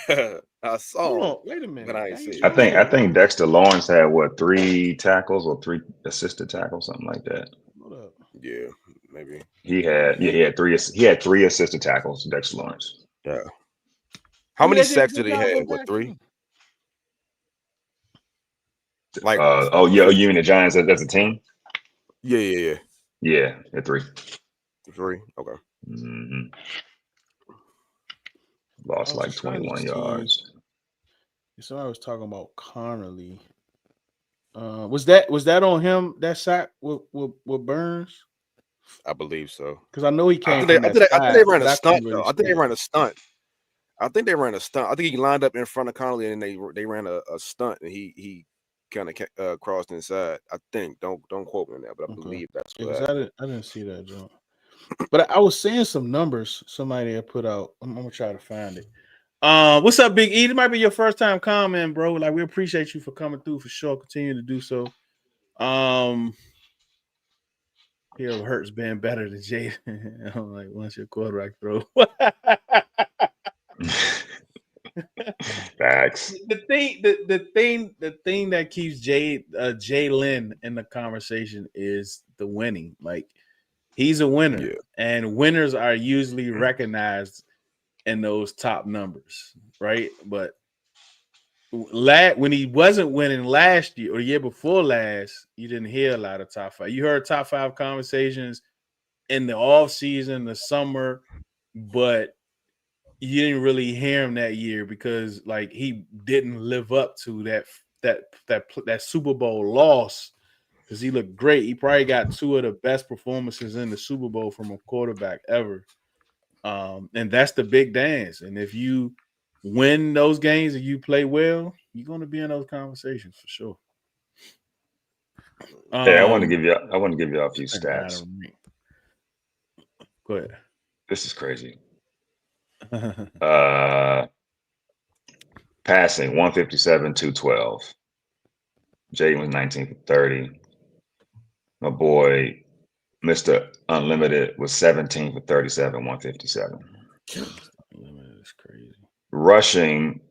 there. I saw him. Wait a minute. But I ain't see. I think Dexter Lawrence had 3 tackles or 3 assisted tackles, something like that. Yeah, maybe. He had 3. He had 3 assisted tackles. Dexter Lawrence. Yeah. How many sacks did he have? What, 3? You mean the Giants as a team? Yeah. Yeah, at 3. 3. Okay. Mm-hmm. Lost 21 yards. Somebody was talking about Connolly. Was that on him? That sack with Burns? I believe so. Because I know he came. I think they ran a stunt. Though. I think they ran a stunt. I think he lined up in front of Connolly and they ran a stunt and he kind of crossed inside. I think. Don't quote me on that, but I believe that's what I didn't see that, John. But I was seeing some numbers somebody had put out. I'm gonna try to find it. What's up, Big E? It might be your first time comment, bro. Like, we appreciate you for coming through for sure. Continue to do so. Here Hurts being better than Jaden. I'm like, once your quarterback throw. Facts. The thing that keeps Jalen in the conversation is the winning. Like, he's a winner, and winners are usually recognized in those top numbers, right? But when he wasn't winning last year or the year before last, you didn't hear a lot of top 5. You heard top 5 conversations in the off season, the summer, but you didn't really hear him that year because he didn't live up to that Super Bowl loss because he looked great. He probably got 2 of the best performances in the Super Bowl from a quarterback ever. And that's the big dance. And if you win those games and you play well, you're going to be in those conversations for sure. I want to give you a few stats. Go ahead. This is crazy. Passing 157, 212. Jaden was 19 for 30. My boy, Mr. Unlimited, was 17 for 37, 157. Unlimited is crazy. Rushing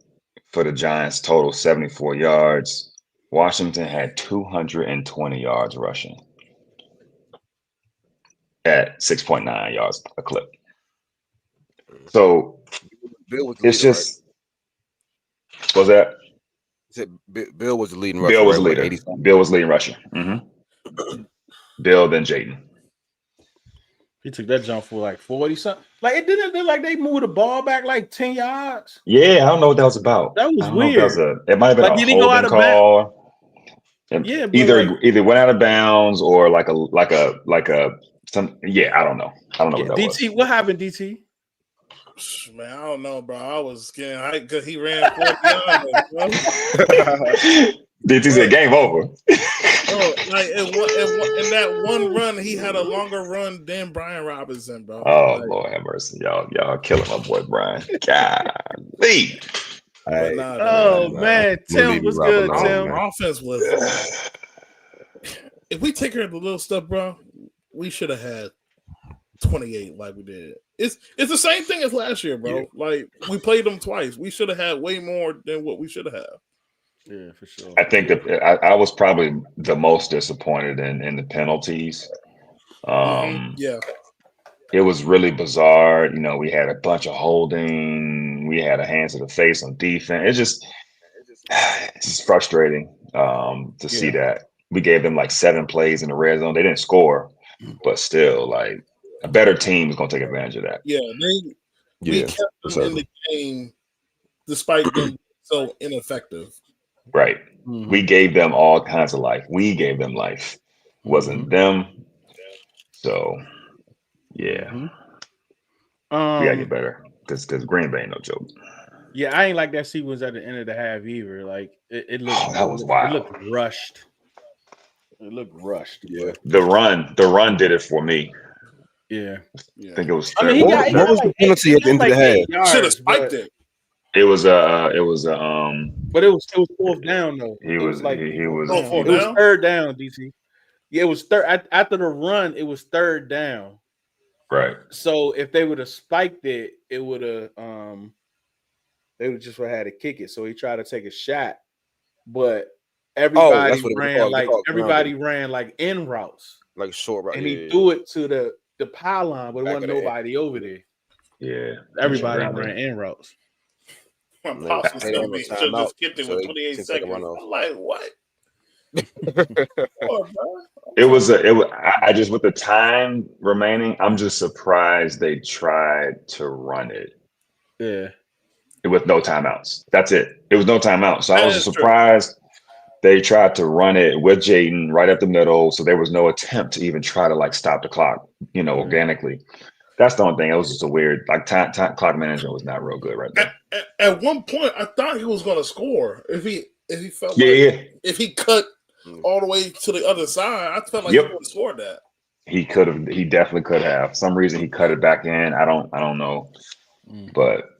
for the Giants total 74 yards. Washington had 220 yards rushing at 6.9 yards a clip. So it's just, was that? Bill was the leading rusher. Bill was the right? leader. 80-something. Bill was leading rusher. Bill, then Jaden. He took that jump for like 40 something. Like it didn't look like they moved the ball back like 10 yards. Yeah, I don't know what that was about. That was I don't know if that was weird. it might have been Like, a did he go out holding of bounds? call. Yeah, but Either went out of bounds or like a some. Yeah, I don't know. I don't know what that DT, what happened, DT? Man, I don't know, bro. I was getting hyped because he ran 40 yards. was. DT said game over. Bro, like in that one run, he had a longer run than Brian Robinson, bro. Oh, like, Lord have mercy. Y'all killing my boy Brian. Golly. but nah, Oh man, Tim, leave what's Rob good, alone, Tim? man. offense was. If we take care of the little stuff, bro, we should have had 28 like we did. It's the same thing as last year, bro. Yeah. Like we played them twice. We should have had way more than what we should have. Yeah, for sure. I think that I was probably the most disappointed in the penalties. Yeah. It was really bizarre. You know, we had a bunch of holding. We had a hands to the face on defense. It's just frustrating to see that. We gave them like 7 plays in the red zone. They didn't score, but still, like a better team is going to take advantage of that. Yeah, we kept them in the game despite them so ineffective. Right. We gave them all kinds of life. We gave them life. Wasn't them. So, yeah. We gotta get better because Green Bay ain't no joke. Yeah, I ain't like that sequence at the end of the half either. Like it looked. That was wild. It looked rushed. It looked rushed. Yeah. The run did it for me. Yeah. I think it was. I mean, what was the penalty at the end of the half? Should have spiked it. It was but it was 4th down though. He was like he was. Oh, it was 3rd down, DC. Yeah, it was third after the run. It was 3rd down. Right. So if they would have spiked it, it would have they would just had to kick it. So he tried to take a shot, but everybody ran like in routes, like short route, and he threw it to the pylon, but there wasn't nobody over there. Yeah, everybody ran in routes. My pops was telling me should just kicked it with 28 seconds. I'm like, what? I just with the time remaining, I'm just surprised they tried to run it. Yeah. With no timeouts. That's it. It was no timeout. So I was surprised they tried to run it with Jaden right up the middle. So there was no attempt to even try to like stop the clock, organically. That's the only thing. It was just a weird, like time clock management was not real good right there. At one point, I thought he was going to score if he felt if he cut all the way to the other side. I felt like he would have scored that. He could have. He definitely could have. Some reason he cut it back in. I don't know, but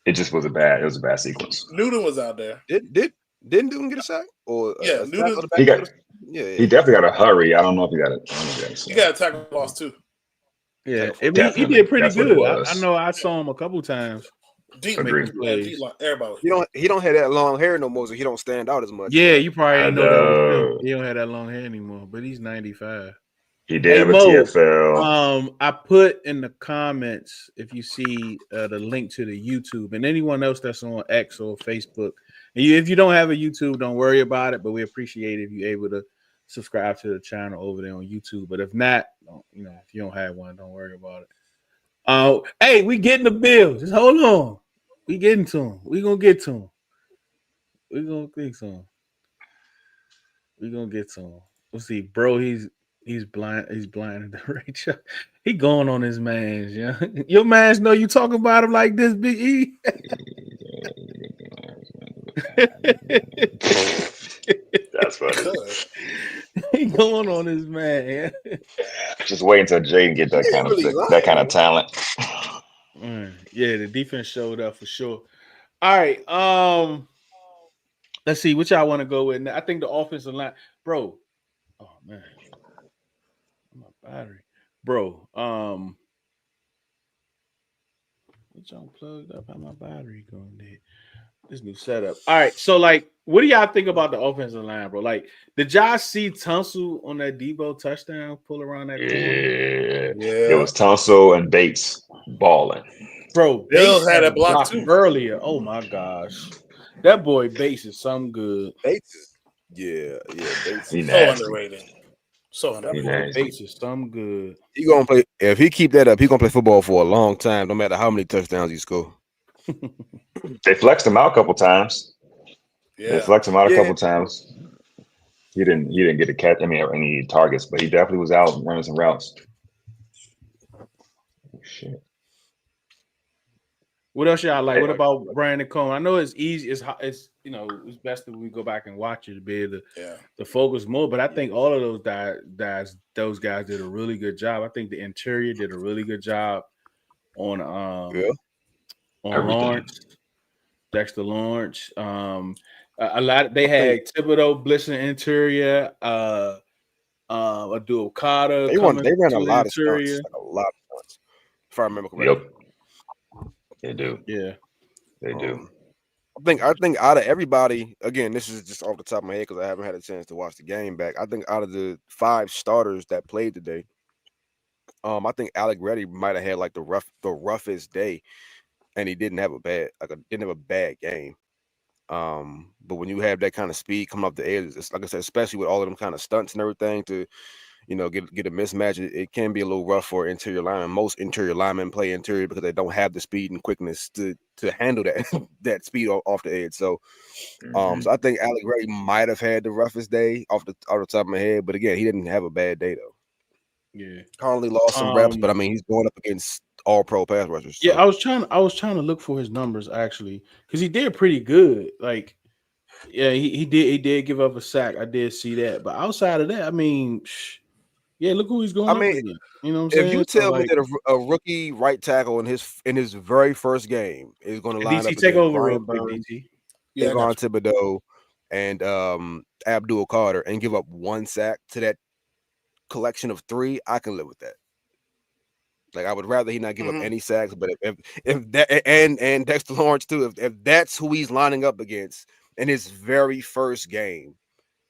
it just was a bad sequence. Newton was out there. Didn't Newton get a sack? Or Newton. He definitely got to hurry. I don't know if he got it. He got a tackle loss too. Yeah, he did pretty good. I know I saw him a couple times. Everybody. He don't have that long hair no more, so he don't stand out as much. Yeah, you probably know that. He don't have that long hair anymore, but he's 95. He did have a TFL. I put in the comments if you see the link to the YouTube, and anyone else that's on X or Facebook. And if you don't have a YouTube, don't worry about it. But we appreciate if you're able to subscribe to the channel over there on YouTube. But if not, if you don't have one, don't worry about it. Hey, we getting the bill. Just hold on. We getting to him. We gonna get to him. We gonna get to him. We gonna get to him. Let's see, bro. He's blind. He's blind at the Rachel. He going on his man's. Yeah, your man's know you talking about him like this, Big E. That's funny. He going on his man. Just wait until Jaden get that kind of talent. Yeah, the defense showed up for sure. All right. Let's see what y'all want to go with. I think the offensive line, bro. Oh man, my battery, bro. What y'all plugged up? How my battery going there? This new setup. All right, so like, what do y'all think about the offensive line, bro? Like, did y'all see Tunsil on that Debo touchdown pull around that corner? Yeah. It was Tunsil and Bates balling. Bro, Bill had a block too earlier. Oh my gosh. That boy Bates is something good. Bates. Yeah, Bates. He So nasty. underrated. So That He underrated. boy nasty. Bates is something good. He gonna play if he keep that up. He gonna play football for a long time, no matter how many touchdowns he score. They flexed him out a couple times. They Yeah. flexed him out a Yeah, couple times. He didn't get a catch. I mean, any targets, but he definitely was out running some routes. Oh, shit. What else y'all like? Hey, What about Brandon Cohen? I know it's easy. It's it's best that we go back and watch it to be able to focus more. But I think all of those guys did a really good job. I think the interior did a really good job on yeah. on everything. Lawrence, Dexter Lawrence. A lot they I think had Thibodeau blitzing interior. Abdul Carter they coming ran a through the lot of stunts, interior. like a lot of stunts, if I remember correctly. Yep, they do. Yeah. They do. I think out of everybody, again, this is just off the top of my head because I haven't had a chance to watch the game back. I think out of the 5 starters that played today, I think Alec Reddy might have had like the roughest day, and he didn't have a bad game. But when you have that kind of speed coming off the edge, it's like I said, especially with all of them kind of stunts and everything to get a mismatch, it can be a little rough for interior linemen. Most interior linemen play interior because they don't have the speed and quickness to handle that that speed off the edge. So, so I think Alec Ray might have had the roughest day off the top of my head, but again, he didn't have a bad day though. Yeah. Conley lost some reps, but I mean, he's going up against all pro pass rushers. So. Yeah, I was trying to look for his numbers actually because he did pretty good. Like, yeah, he did give up a sack. I did see that, but outside of that, I mean, yeah, look who he's going I up mean, against. You know what I'm if saying? you So tell me like, that a rookie right tackle in his very first game is going to line DT, up take against over real Brian quick, Burns, DT. Yeah, I Kayvon got you. Thibodeau, and Abdul Carter and give up 1 sack to that collection of 3, I can live with that. Like I would rather he not give up any sacks, but if that and Dexter Lawrence too, if that's who he's lining up against in his very first game,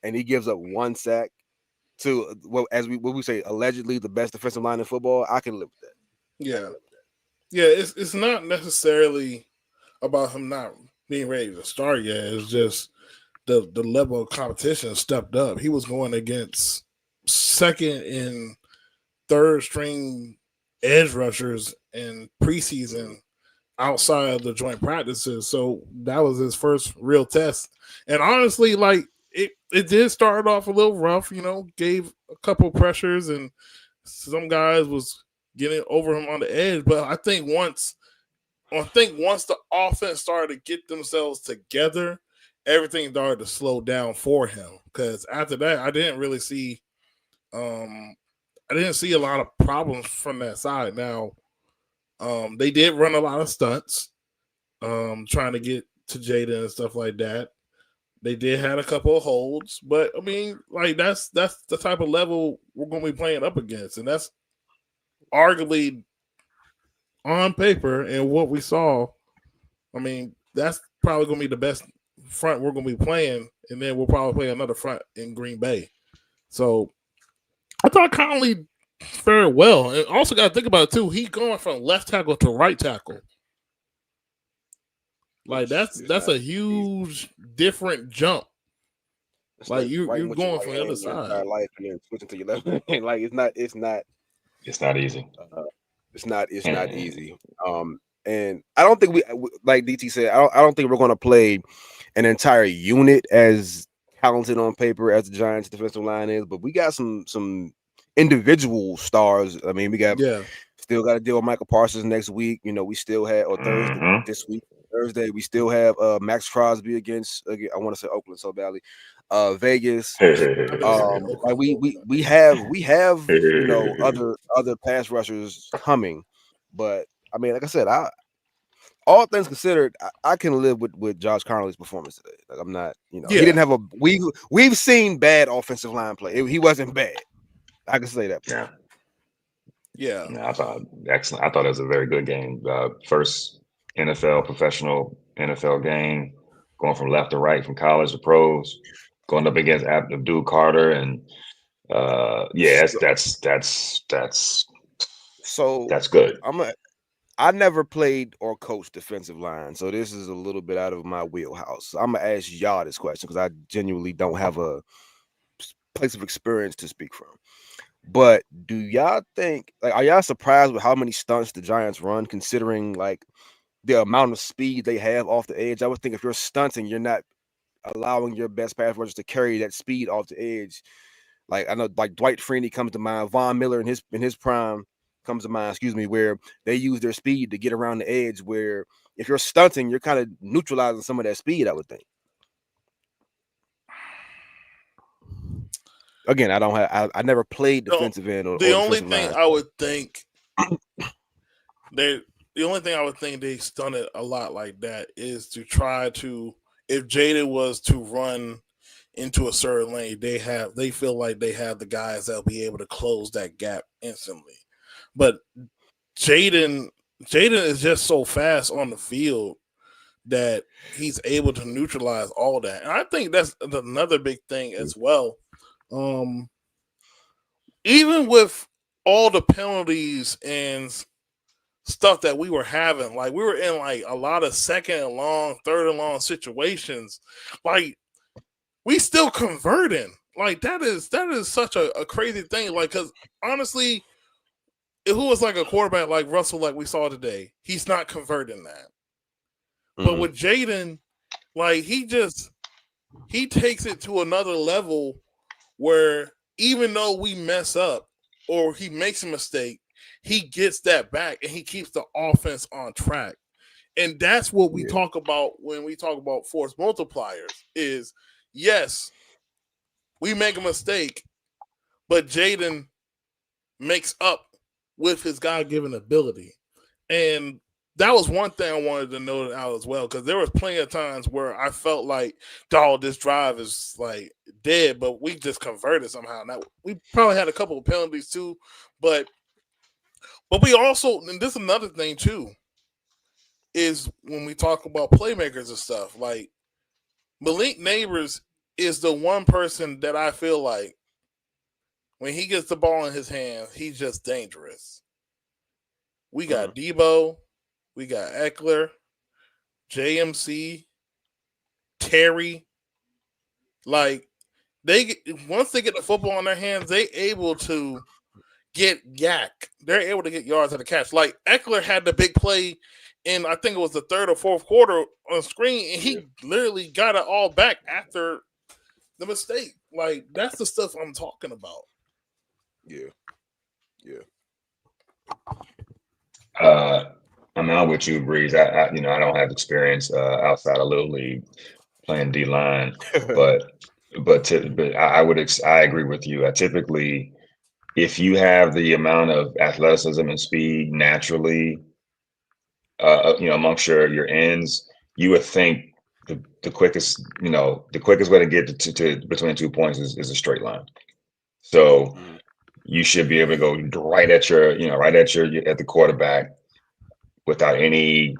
and he gives up 1 sack to what we say allegedly the best defensive line in football, I can live with that. Yeah. Yeah, it's not necessarily about him not being ready to start yet. It's just the level of competition stepped up. He was going against second and third string edge rushers in preseason outside of the joint practices. So that was his first real test. And honestly, like it did start off a little rough, gave a couple pressures and some guys was getting over him on the edge. But I think once the offense started to get themselves together, everything started to slow down for him. Because after that, I didn't really see a lot of problems from that side. Now, they did run a lot of stunts, trying to get to Jada and stuff like that. They did have a couple of holds, but I mean, like that's the type of level we're going to be playing up against, and that's arguably on paper and what we saw. I mean, that's probably going to be the best front we're going to be playing, and then we'll probably play another front in Green Bay. So I thought Conley fared well, and also got to think about it too. He's going from left tackle to right tackle. Like that's a huge different jump. It's Like you're with going your from right the other hand your entire side. life and then switching to your left hand. Like it's not It's not easy. it's not easy. And I don't think we like DT said. I don't think we're going to play an entire unit as talented on paper as the Giants defensive line is, but we got some individual stars. I mean, we got still got to deal with Michael Parsons next week. We still had this week. Thursday, we still have Max Crosby against I want to say Oakland so badly, Vegas. Like we have other pass rushers coming, but I mean, like I said, all things considered, I can live with Josh Conley's performance today. Like I'm not, he didn't have we've seen bad offensive line play. He wasn't bad. I can say that. Yeah. I thought excellent. I thought it was a very good game. First professional NFL game, going from left to right, from college to pros, going up against Abdul Carter, and that's So good. I never played or coached defensive line, so this is a little bit out of my wheelhouse. So I'm gonna ask y'all this question because I genuinely don't have a place of experience to speak from. But do y'all think, like, are y'all surprised with how many stunts the Giants run, considering like the amount of speed they have off the edge? I would think if you're stunting, you're not allowing your best pass rushers to carry that speed off the edge. Like I know, like Dwight Freeney comes to mind, Von Miller in his prime comes to mind, where they use their speed to get around the edge. Where if you're stunting, you're kind of neutralizing some of that speed, I would think. Again, I never played defensive end or the only defensive thing line. I would think they stunted a lot like that is to try to, if Jaden was to run into a certain lane, they feel like they have the guys that'll be able to close that gap instantly. But Jaden is just so fast on the field that he's able to neutralize all that. And I think that's another big thing as well. Even with all the penalties and stuff that we were having, like we were in like a lot of second and long, third and long situations, like we still converting. Like that is such a crazy thing. Like, because honestly, if who was like a quarterback like Russell, like we saw today, he's not converting that. But with Jaden, like he takes it to another level where even though we mess up or he makes a mistake, he gets that back and he keeps the offense on track. And that's what we talk about when we talk about force multipliers is, yes, we make a mistake, but Jaden makes up with his God-given ability. And that was one thing I wanted to note out as well, because there was plenty of times where I felt like, dog, this drive is like dead, but we just converted somehow. Now, we probably had a couple of penalties too, but we also, and this is another thing too, is when we talk about playmakers and stuff, like Malik Neighbors is the one person that I feel like when he gets the ball in his hands, he's just dangerous. We got Debo, we got Eckler, JMC, Terry. Like once they get the football in their hands, they able to get yak. They're able to get yards at the catch. Like Eckler had the big play in, I think it was the third or fourth quarter on screen, and he literally got it all back after the mistake. Like that's the stuff I'm talking about. Yeah. I'm with you, Breeze. I I don't have experience outside of Little League playing D line, but I agree with you. I typically, if you have the amount of athleticism and speed naturally, amongst your ends, you would think the quickest way to get to between 2 points is a straight line. So you should be able to go right at at the quarterback without any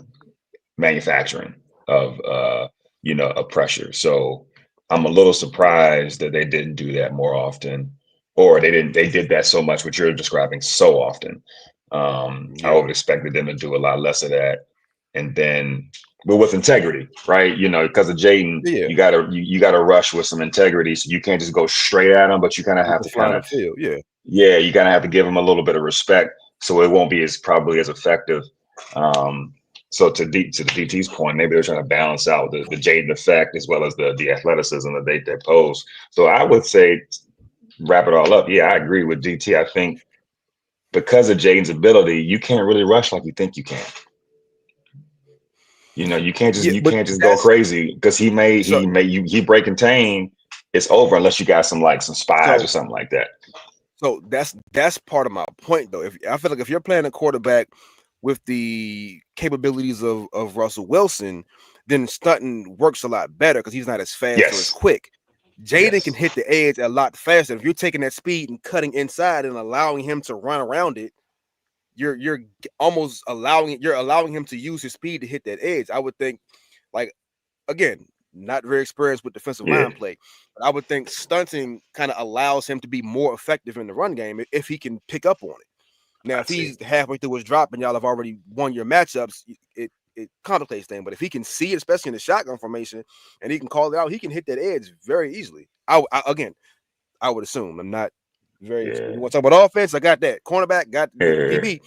manufacturing of of pressure. So I'm a little surprised that they didn't do that more often, or they did that so much, what you're describing, so often. I would have expected them to do a lot less of that. And then, but with integrity, right? Because of Jaden, you gotta rush with some integrity. So you can't just go straight at him, but you kind of have to field. You gotta have to give him a little bit of respect, so it won't be probably as effective. So to the DT's point, maybe they're trying to balance out the Jaden effect as well as the athleticism that they pose. So I would say, wrap it all up. Yeah, I agree with DT. I think because of Jaden's ability, you can't really rush like you think you can. You can't just go crazy, because he break contain. It's over unless you got some spies or something like that. So that's part of my point, though. If I feel like if you're playing a quarterback with the capabilities of Russell Wilson, then stunting works a lot better because he's not as fast or as quick. Jaden can hit the edge a lot faster. If you're taking that speed and cutting inside and allowing him to run around it, you're almost allowing him to use his speed to hit that edge. I would think, like, again, not very experienced with defensive line play, but I would think stunting kind of allows him to be more effective in the run game if he can pick up on it. Now, if he's halfway through his drop and y'all have already won your matchups, it complicates things. But if he can see it, especially in the shotgun formation, and he can call it out, he can hit that edge very easily. I would assume. I'm not very. Yeah. You want to talk about offense? I got that. Cornerback got Yeah. DB.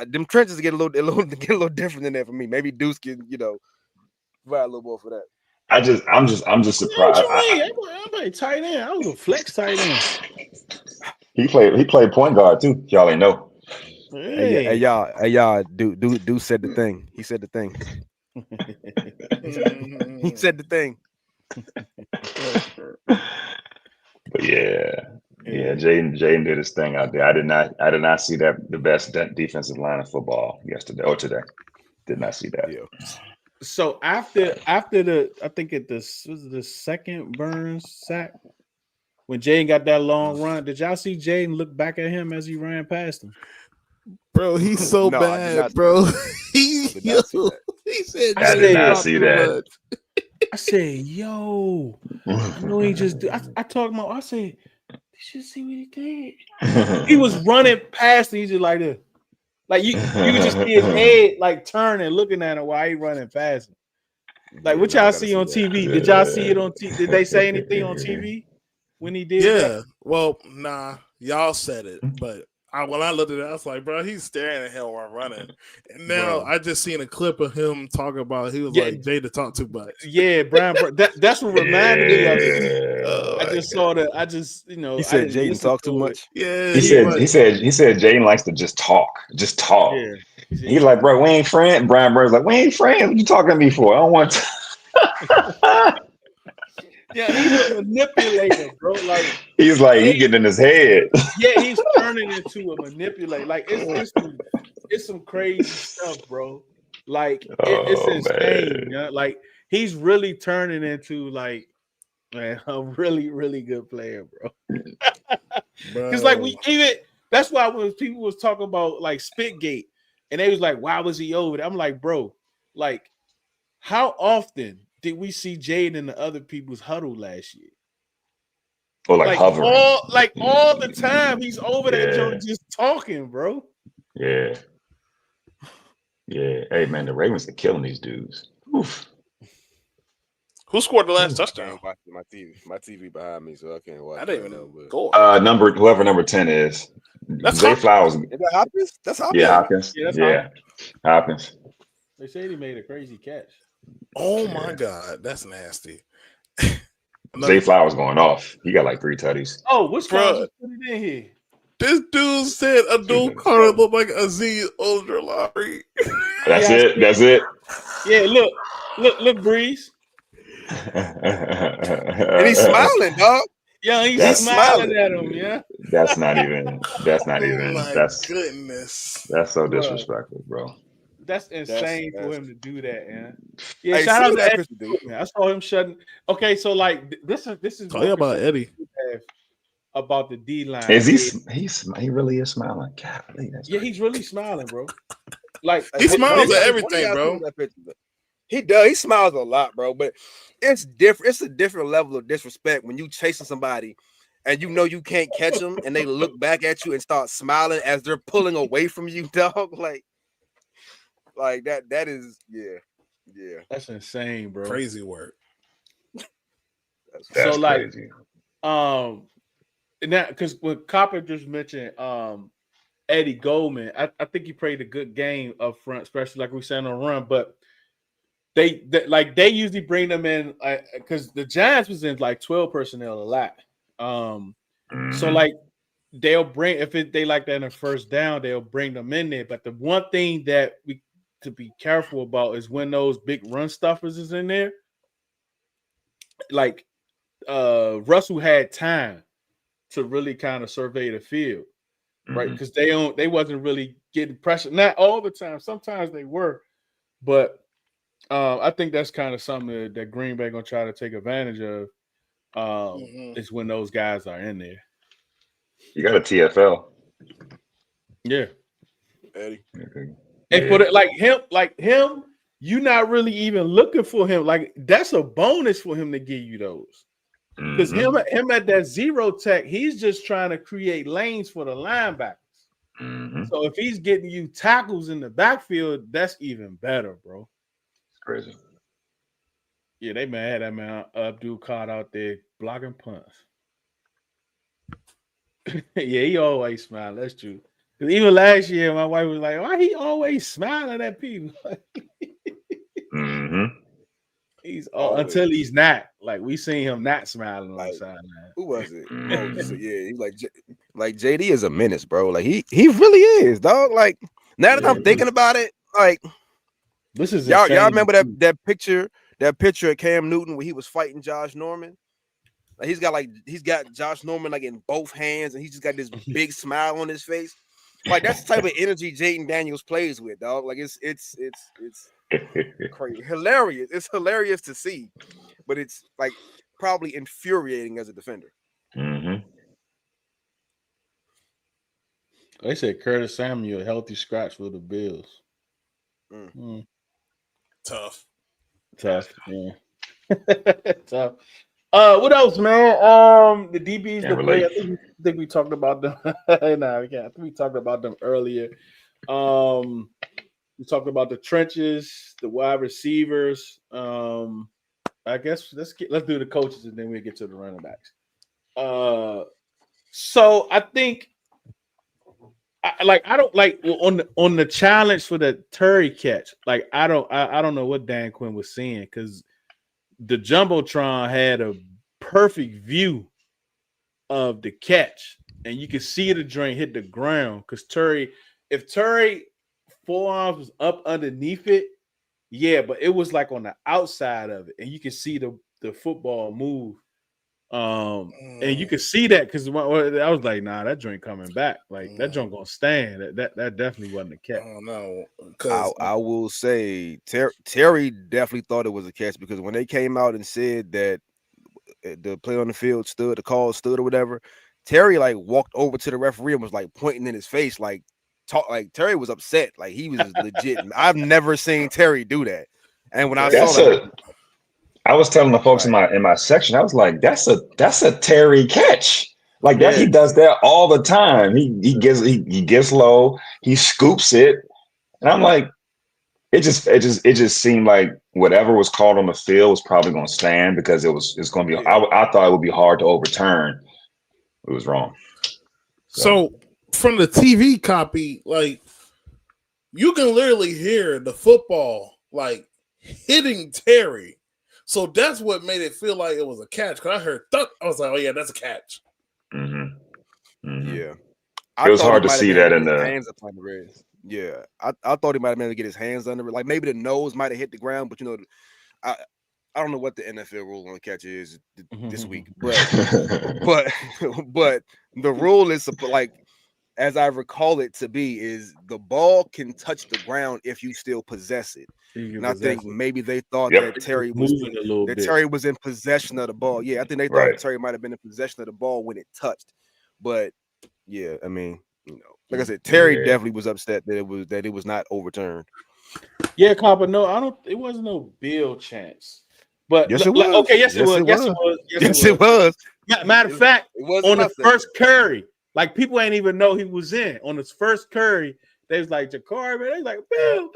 Them trenches get a little different than that for me. Maybe Deuce can provide a little more for that. I'm just surprised. What you mean? I'm playing tight end. I was a flex tight end. He played point guard too. Y'all ain't know. Hey y'all. Deuce said the thing. He said the thing. He said the thing. But yeah, Jaden did his thing out there. I did not see that the best defensive line of football yesterday or today. Did not see that. Yeah. So after the, I think was the second Burns sack when Jaden got that long run. Did y'all see Jaden look back at him as he ran past him? Bro, he's so bad, bro. He said, I did not see that. I said, yo, I know he just do. I talked about. I said, did you see what he did? He was running past. And he's just like this. Like you could just see his head like turning, looking at him while he running past him. Like what y'all see on TV? Did y'all see it on TV? Did they say anything on TV when he did that? Yeah. Well, nah, y'all said it, but when I looked at it, I was like, bro, he's staring at him while running. And now I just seen a clip of him talking about he was like Jay to talk too much. Yeah, Brian. That's what reminded me of it. I just saw that. I just He said Jaden talk too much. Yeah, he said Jaden likes to just talk. Yeah. He's like, bro, we ain't friends. Brian Burns like, we ain't friends. What you talking to me for? I don't want to. Yeah, he's a manipulator, bro. Like he's like, he getting in his head. Yeah, he's turning into a manipulator. Like it's some crazy stuff, bro. Like it's insane. Yeah? Like he's really turning into like a really, really good player, bro. Because like that's why when people was talking about like Spitgate and they was like, why was he over there? I'm like, bro, like how often did we see Jaden and the other people's huddle last year? Or like hovering. All the time he's over that joint just talking, bro. Yeah. Yeah. Hey man, the Ravens are killing these dudes. Oof. Who scored the last touchdown? My TV behind me, so I can't watch. I didn't even know. Whoever number 10 is. That's Zay Flowers. Is that Hopkins? That's Hopkins. Yeah, Hopkins. Yeah, Hopkins. They say he made a crazy catch. Oh my God, that's nasty. Zay Flowers going off. He got like 3 tutties. Oh, which one put it in here? This dude said a dude Carter looked like Aziz Ojulari. That's it. Yeah, look, Breeze. And he's smiling, dog. Yeah, he's smiling at him. Yeah, That's not even. That's goodness. That's so disrespectful, bro. That's insane for him to do that, man. Yeah, hey, shout out to Eddie, man. I saw him shutting. Okay, so like this is tell you about Eddie about the D line. Is he really is smiling? Golly, he's really smiling, bro. Like he smiles at everything, bro. He does. He smiles a lot, bro. But it's different. It's a different level of disrespect when you chasing somebody and you know you can't catch them, and they look back at you and start smiling as they're pulling away from you, dog. Like that. That is yeah. That's insane, bro. Crazy work. That's so crazy. Now because when Copper just mentioned Eddie Goldman, I think he played a good game up front, especially like we said on run, but they usually bring them in because the Giants was in like 12 personnel a lot. So like they'll bring they like that in the first down, they'll bring them in there. But the one thing that we to be careful about is when those big run stuffers is in there. Like Russell had time to really kind of survey the field, right? Because they wasn't really getting pressure. Not all the time. Sometimes they were, but I think that's kind of something that Green Bay gonna try to take advantage of. Is when those guys are in there. You got a TFL. Yeah. Eddie. And for like him, you're not really even looking for him. Like that's a bonus for him to give you those. Because him at that zero tech, he's just trying to create lanes for the linebackers. Mm-hmm. So if he's getting you tackles in the backfield, that's even better, bro. It's crazy. Yeah, they mad that man Abdul caught out there blocking punts. Yeah, he always smile. That's true. Because even last year, my wife was like, "Why he always smiling at people?" Mm-hmm. He's Always. until he's not. Like we seen him not smiling on the Like, sideline. who was it? Oh, Mhm. yeah, he's like JD is a menace, bro. Like he really is, dog. Like now that Yeah, I'm thinking about it, like this is y'all insane. remember that picture of Cam Newton where he was fighting Josh Norman? Like he's got Josh Norman like in both hands, and he's just got this big smile on his face. Like that's the type of energy Jaden Daniels plays with, dog. Like it's crazy, hilarious. It's hilarious to see, but it's like probably infuriating as a defender. Mm-hmm. They said Curtis Samuel healthy scratch for the Bills. Tough. Tough, yeah. Tough. What else, man? The DBs Can't look great. relate. I think we talked about them. Nah, we can't. I think we talked about them earlier. We talked about the trenches, the wide receivers. I guess let's do the coaches and then we get to the running backs. So I think I don't like on the challenge for the Terry catch. Like I don't know what Dan Quinn was seeing because the jumbotron had a perfect view of the catch, and you could see the joint hit the ground. Because if Terry forearms was up underneath it, yeah, but it was like on the outside of it, and you could see the football move. And you could see that because I was like, nah, that joint coming back. Like that joint gonna stand. That definitely wasn't a catch. I don't know. Because I will say Terry definitely thought it was a catch because when they came out and said that the play on the field stood, the call stood or whatever, Terry like walked over to the referee and was like pointing in his face, like Terry was upset, like he was legit. I've never seen Terry do that. And when I saw that, I was telling the folks right. in my section, I was like, that's a Terry catch. Like that, Yeah. he does that all the time. He gets low, he scoops it, and I'm like, it just seemed like whatever was called on the field was probably going to stand because it's going to be. Yeah. I thought it would be hard to overturn. It was wrong. So from the TV copy, like you can literally hear the football like hitting Terry. So that's what made it feel like it was a catch. Cause I heard thunk, I was like, oh yeah, that's a catch. Mm-hmm. Mm-hmm. Yeah. It was hard to see that in the hands up on the reds. Yeah. I thought he might have been able to get his hands under it. Like maybe the nose might have hit the ground, but I don't know what the NFL rule on the catch is this week. But the rule is like as I recall it to be, is the ball can touch the ground if you still possess it. And I think maybe they thought that Terry was moving a little bit. Terry was in possession of the ball. Yeah, I think they thought Terry might have been in possession of the ball when it touched. But yeah, I mean, like I said, Terry definitely was upset that it was not overturned. Yeah, Copper. No, it wasn't no Bill chance. But yes, it was. Okay, yes, it was. Yes, it was. Matter of fact, on the first carry, like people ain't even know he was in. On his first carry, they was like Jakari, man. They was like Bill.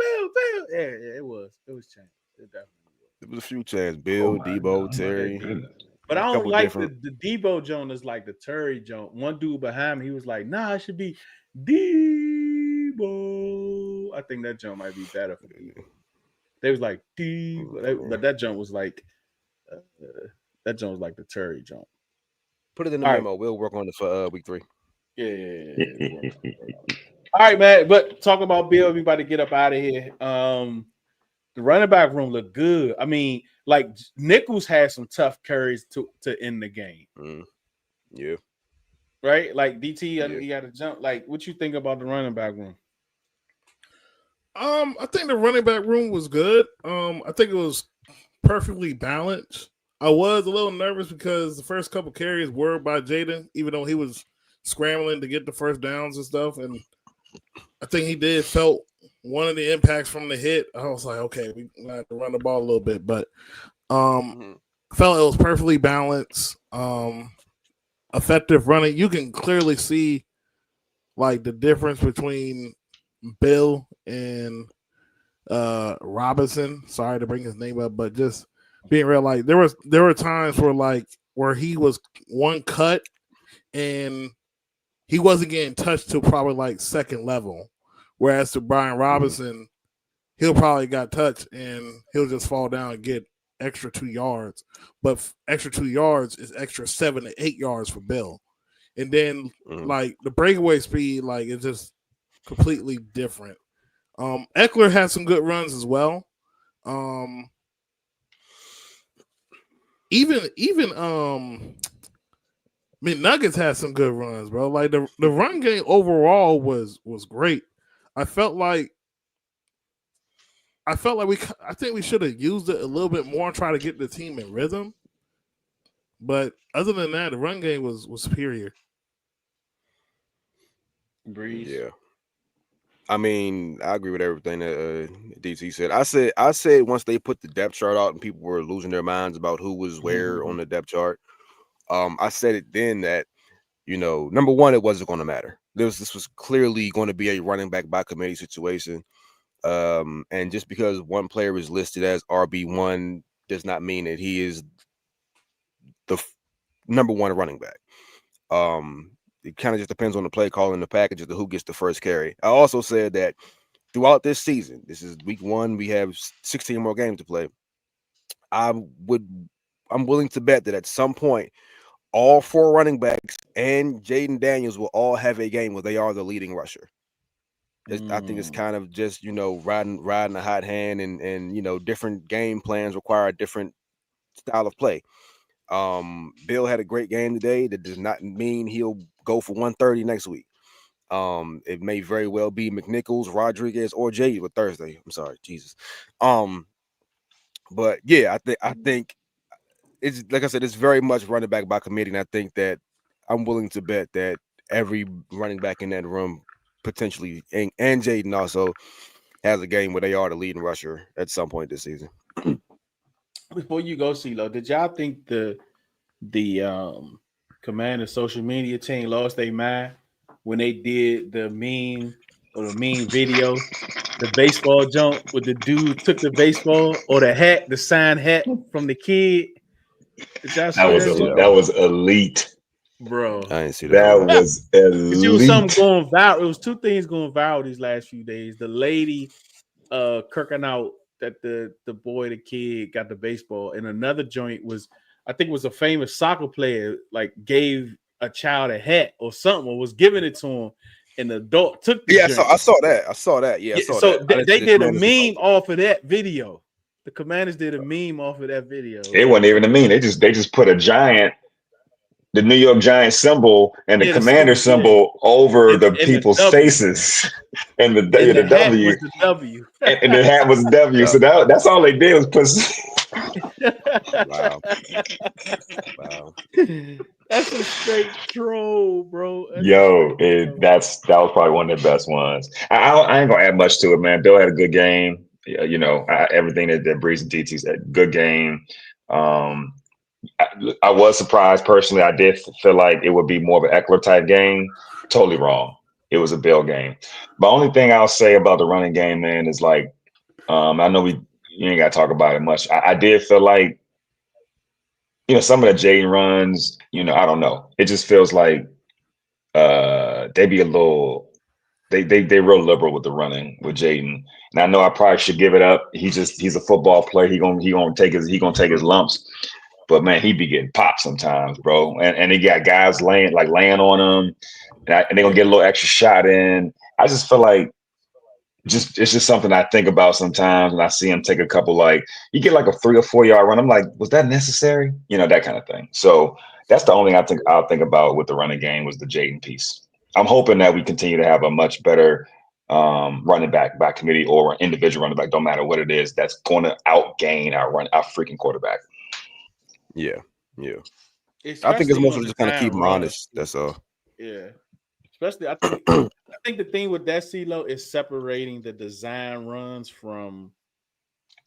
Yeah, it was chance. It definitely was. It was a few chances. Bill, Debo, Terry. But I don't like the Debo Jones is like the Terry Jones. One dude behind me, he was like, nah, it should be Debo. I think that Jones might be better for Debo. They was like Debo, but that Jones was like that Jones was like the Terry Jones. Put it in the memo. Right. We'll work on it for week 3. Yeah. All right, man. But talk about Bill. We about to get up out of here. The running back room looked good. I mean, like Nichols had some tough carries to end the game. Yeah. Right? Like DT, he got to jump. Like, what you think about the running back room? I think the running back room was good. I think it was perfectly balanced. I was a little nervous because the first couple carries were by Jaden, even though he was scrambling to get the first downs and stuff. And I think he felt one of the impacts from the hit. I was like, okay, we have to run the ball a little bit. But I felt it was perfectly balanced. Effective running. You can clearly see like the difference between Bill and Robinson. Sorry to bring his name up, but just being real, like there were times where he was one cut and he wasn't getting touched till probably like second level. Whereas to Brian Robinson, he'll probably got touched and he'll just fall down and get extra 2 yards. But extra 2 yards is extra 7 to 8 yards for Bill. And then like the breakaway speed, like it's just completely different. Eckler had some good runs as well. Even McNuggets had some good runs, bro. Like the run game overall was great. I think we should have used it a little bit more and try to get the team in rhythm. But other than that, the run game was superior. Breeze. Yeah. I mean, I agree with everything that DT said. I said once they put the depth chart out and people were losing their minds about who was where on the depth chart, I said it then that, number one, it wasn't going to matter. This was clearly going to be a running back by committee situation. And just because one player is listed as RB1 does not mean that he is the number one running back. It kind of just depends on the play call and the package of who gets the first carry. I also said that throughout this season, this is week 1, we have 16 more games to play. I'm willing to bet that at some point, all 4 running backs and Jaden Daniels will all have a game where they are the leading rusher. I think it's kind of just, riding a hot hand and different game plans require a different style of play. Bill had a great game today. That does not mean he'll go for 130 next week. It may very well be McNichols, Rodriguez, or Jay with Thursday. I'm sorry, Jesus. But yeah, I think it's like I said, it's very much running back by committee, and I think that I'm willing to bet that every running back in that room potentially and Jaden also has a game where they are the leading rusher at some point this season. Before you go, CeeLo, did y'all think the Commander social media team lost their mind when they did the meme or the meme video, the baseball jump with the dude took the baseball or the hat, the signed hat from the kid? Did y'all see that? That was elite. Bro, I didn't see that That one. was it was something elite. going viral. It was 2 things going viral these last few days. The lady kirking out that the boy, the kid got the baseball, and another joint was, I think it was a famous soccer player like gave a child a hat or something, or was giving it to him, and the adult took the Yeah, joint. I saw that. Yeah, I saw So that. they did a meme off of that video. The Commanders did a meme off of that video. It wasn't even a meme. They just put the New York Giant symbol and the Commander symbol over the people's faces, and the hat W, was the W, and the hat was W. Yep. So that's all they did was put. Wow. That's a straight troll, bro. That was probably one of the best ones. I ain't gonna add much to it, man. Bill had a good game. Everything that Breeze and DT said, good game. I was surprised personally. I did feel like it would be more of an Eckler type game. Totally wrong. It was a Bill game. The only thing I'll say about the running game, man, is like, I know you ain't got to talk about it much. I did feel like, some of the Jaden runs, I don't know. It just feels like they be a little, they real liberal with the running with Jaden. And I know I probably should give it up. He's a football player. He gonna take his lumps. But man, he be getting popped sometimes, bro. And he got guys laying on him, and they're gonna get a little extra shot in. I just feel like it's just something I think about sometimes, and I see him take a couple, like you get like a 3 or 4 yard run. I'm like, was that necessary? That kind of thing. So that's the only thing I'll think about with the running game was the Jaden piece. I'm hoping that we continue to have a much better running back by committee or an individual running back, don't matter what it is, that's going to outgain our freaking quarterback. Yeah. Especially I think it's mostly on just kind of keep them run. honest. That's all. Yeah. Especially, I think the thing with that CeeLo is separating the design runs from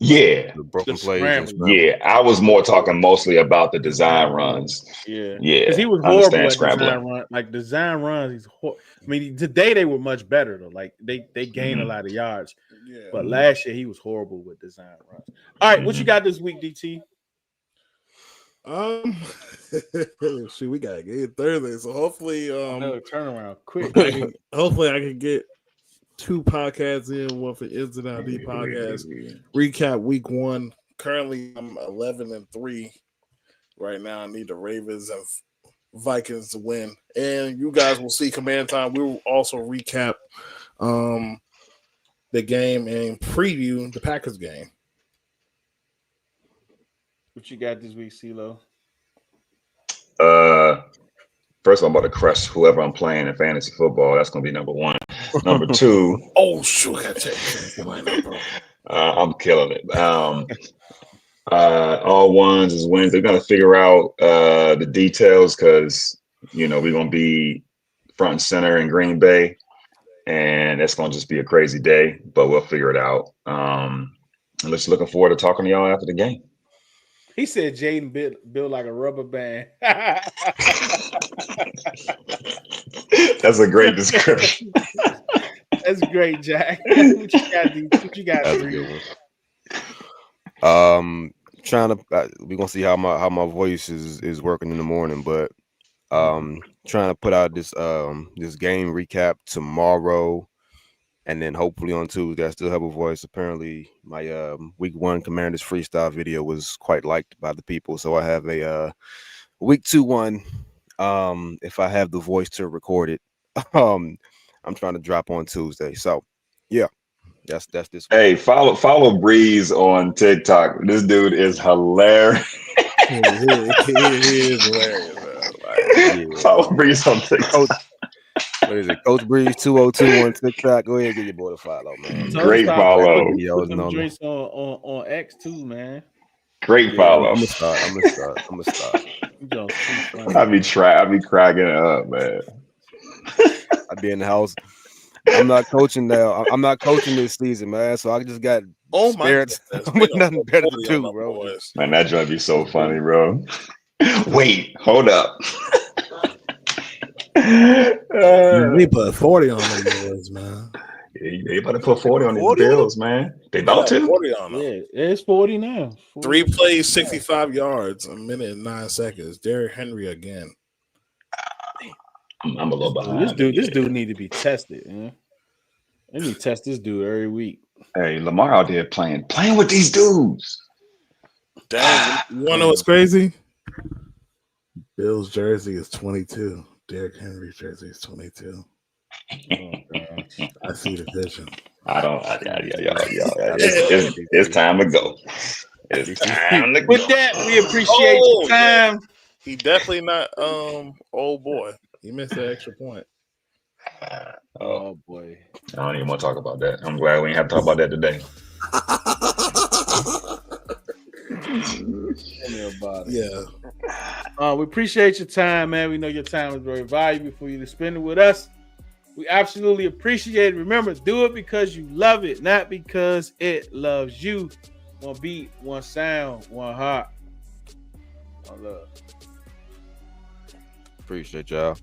Yeah, The broken The plays and scrambling. scramble. yeah. I was more talking mostly about the design runs. Yeah, because Yeah, he was I horrible understand at design scrambling. run. Like design runs, I mean, today they were much better though. Like they gained a lot of yards, Yeah. but last year he was horrible with design runs. All right, what you got this week, DT? Shoot, we gotta get it Thursday, so hopefully, Another turnaround, quick. hopefully I can get 2 podcasts in, one for Ins and Out D podcast. Recap week 1. Currently, I'm 11-3 right now. I need the Ravens and Vikings to win, and you guys will see Command Time. We will also recap the game and preview the Packers game. What you got this week, CeeLo? First of all, I'm about to crush whoever I'm playing in fantasy football. That's gonna be number 1. Number 2, Oh shoot, I gotta check. I'm killing it. All ones is wins. They're gonna figure out the details because we're gonna be front and center in Green Bay, and it's gonna just be a crazy day. But we'll figure it out. And just looking forward to talking to y'all after the game. He said Jaden built like a rubber band. That's a great description. That's great, Jack. What you got, DT? What you got, That's a Bree? good one. Trying to we're gonna see how my voice is working in the morning, but trying to put out this game recap tomorrow, and then hopefully on Tuesday I still have a voice. Apparently my week 1 Commanders freestyle video was quite liked by the people, so I have a week 2 one. If I have the voice to record it, I'm trying to drop on Tuesday. So yeah, that's this week. Hey, follow Breeze on TikTok. This dude is hilarious. He is hilarious, man. Follow Breeze on TikTok. What is it? Coach Breeze 202 on TikTok. Go ahead and get your boy to follow, man. Great follow. Put them drinks on X too, man. Great follow. I'm gonna start. I be cracking it up, man. I be in the house. I'm not coaching now. I'm not coaching this season, man. So I just got spirits with nothing better to do, bro. Man, that joint be so funny, bro. Wait, hold up. We put 40 on them boys, man. They about to put 40 on these Bills, man. They about to? 40 on them. Yeah, it's 40 now. 40. 3 plays, 65 yards, a minute and 9 seconds. Derrick Henry again. I'm a little behind. This dude need to be tested, man. They need to test this dude every week. Hey, Lamar out there playing with these dudes. Dang, you wanna know what's crazy? Bill's jersey is 22. Derrick Henry's jersey is 22. I see the vision. It's time to go. It's time to go. With that, we appreciate your time. He definitely not old boy. He missed the extra point. Oh boy. I don't even want to talk about that. I'm glad we didn't have to talk about that today. Tell me about it. Yeah. We appreciate your time, man. We know your time is very valuable for you to spend it with us. We absolutely appreciate it. Remember, do it because you love it, not because it loves you. One beat, one sound, one heart. One love. Appreciate y'all.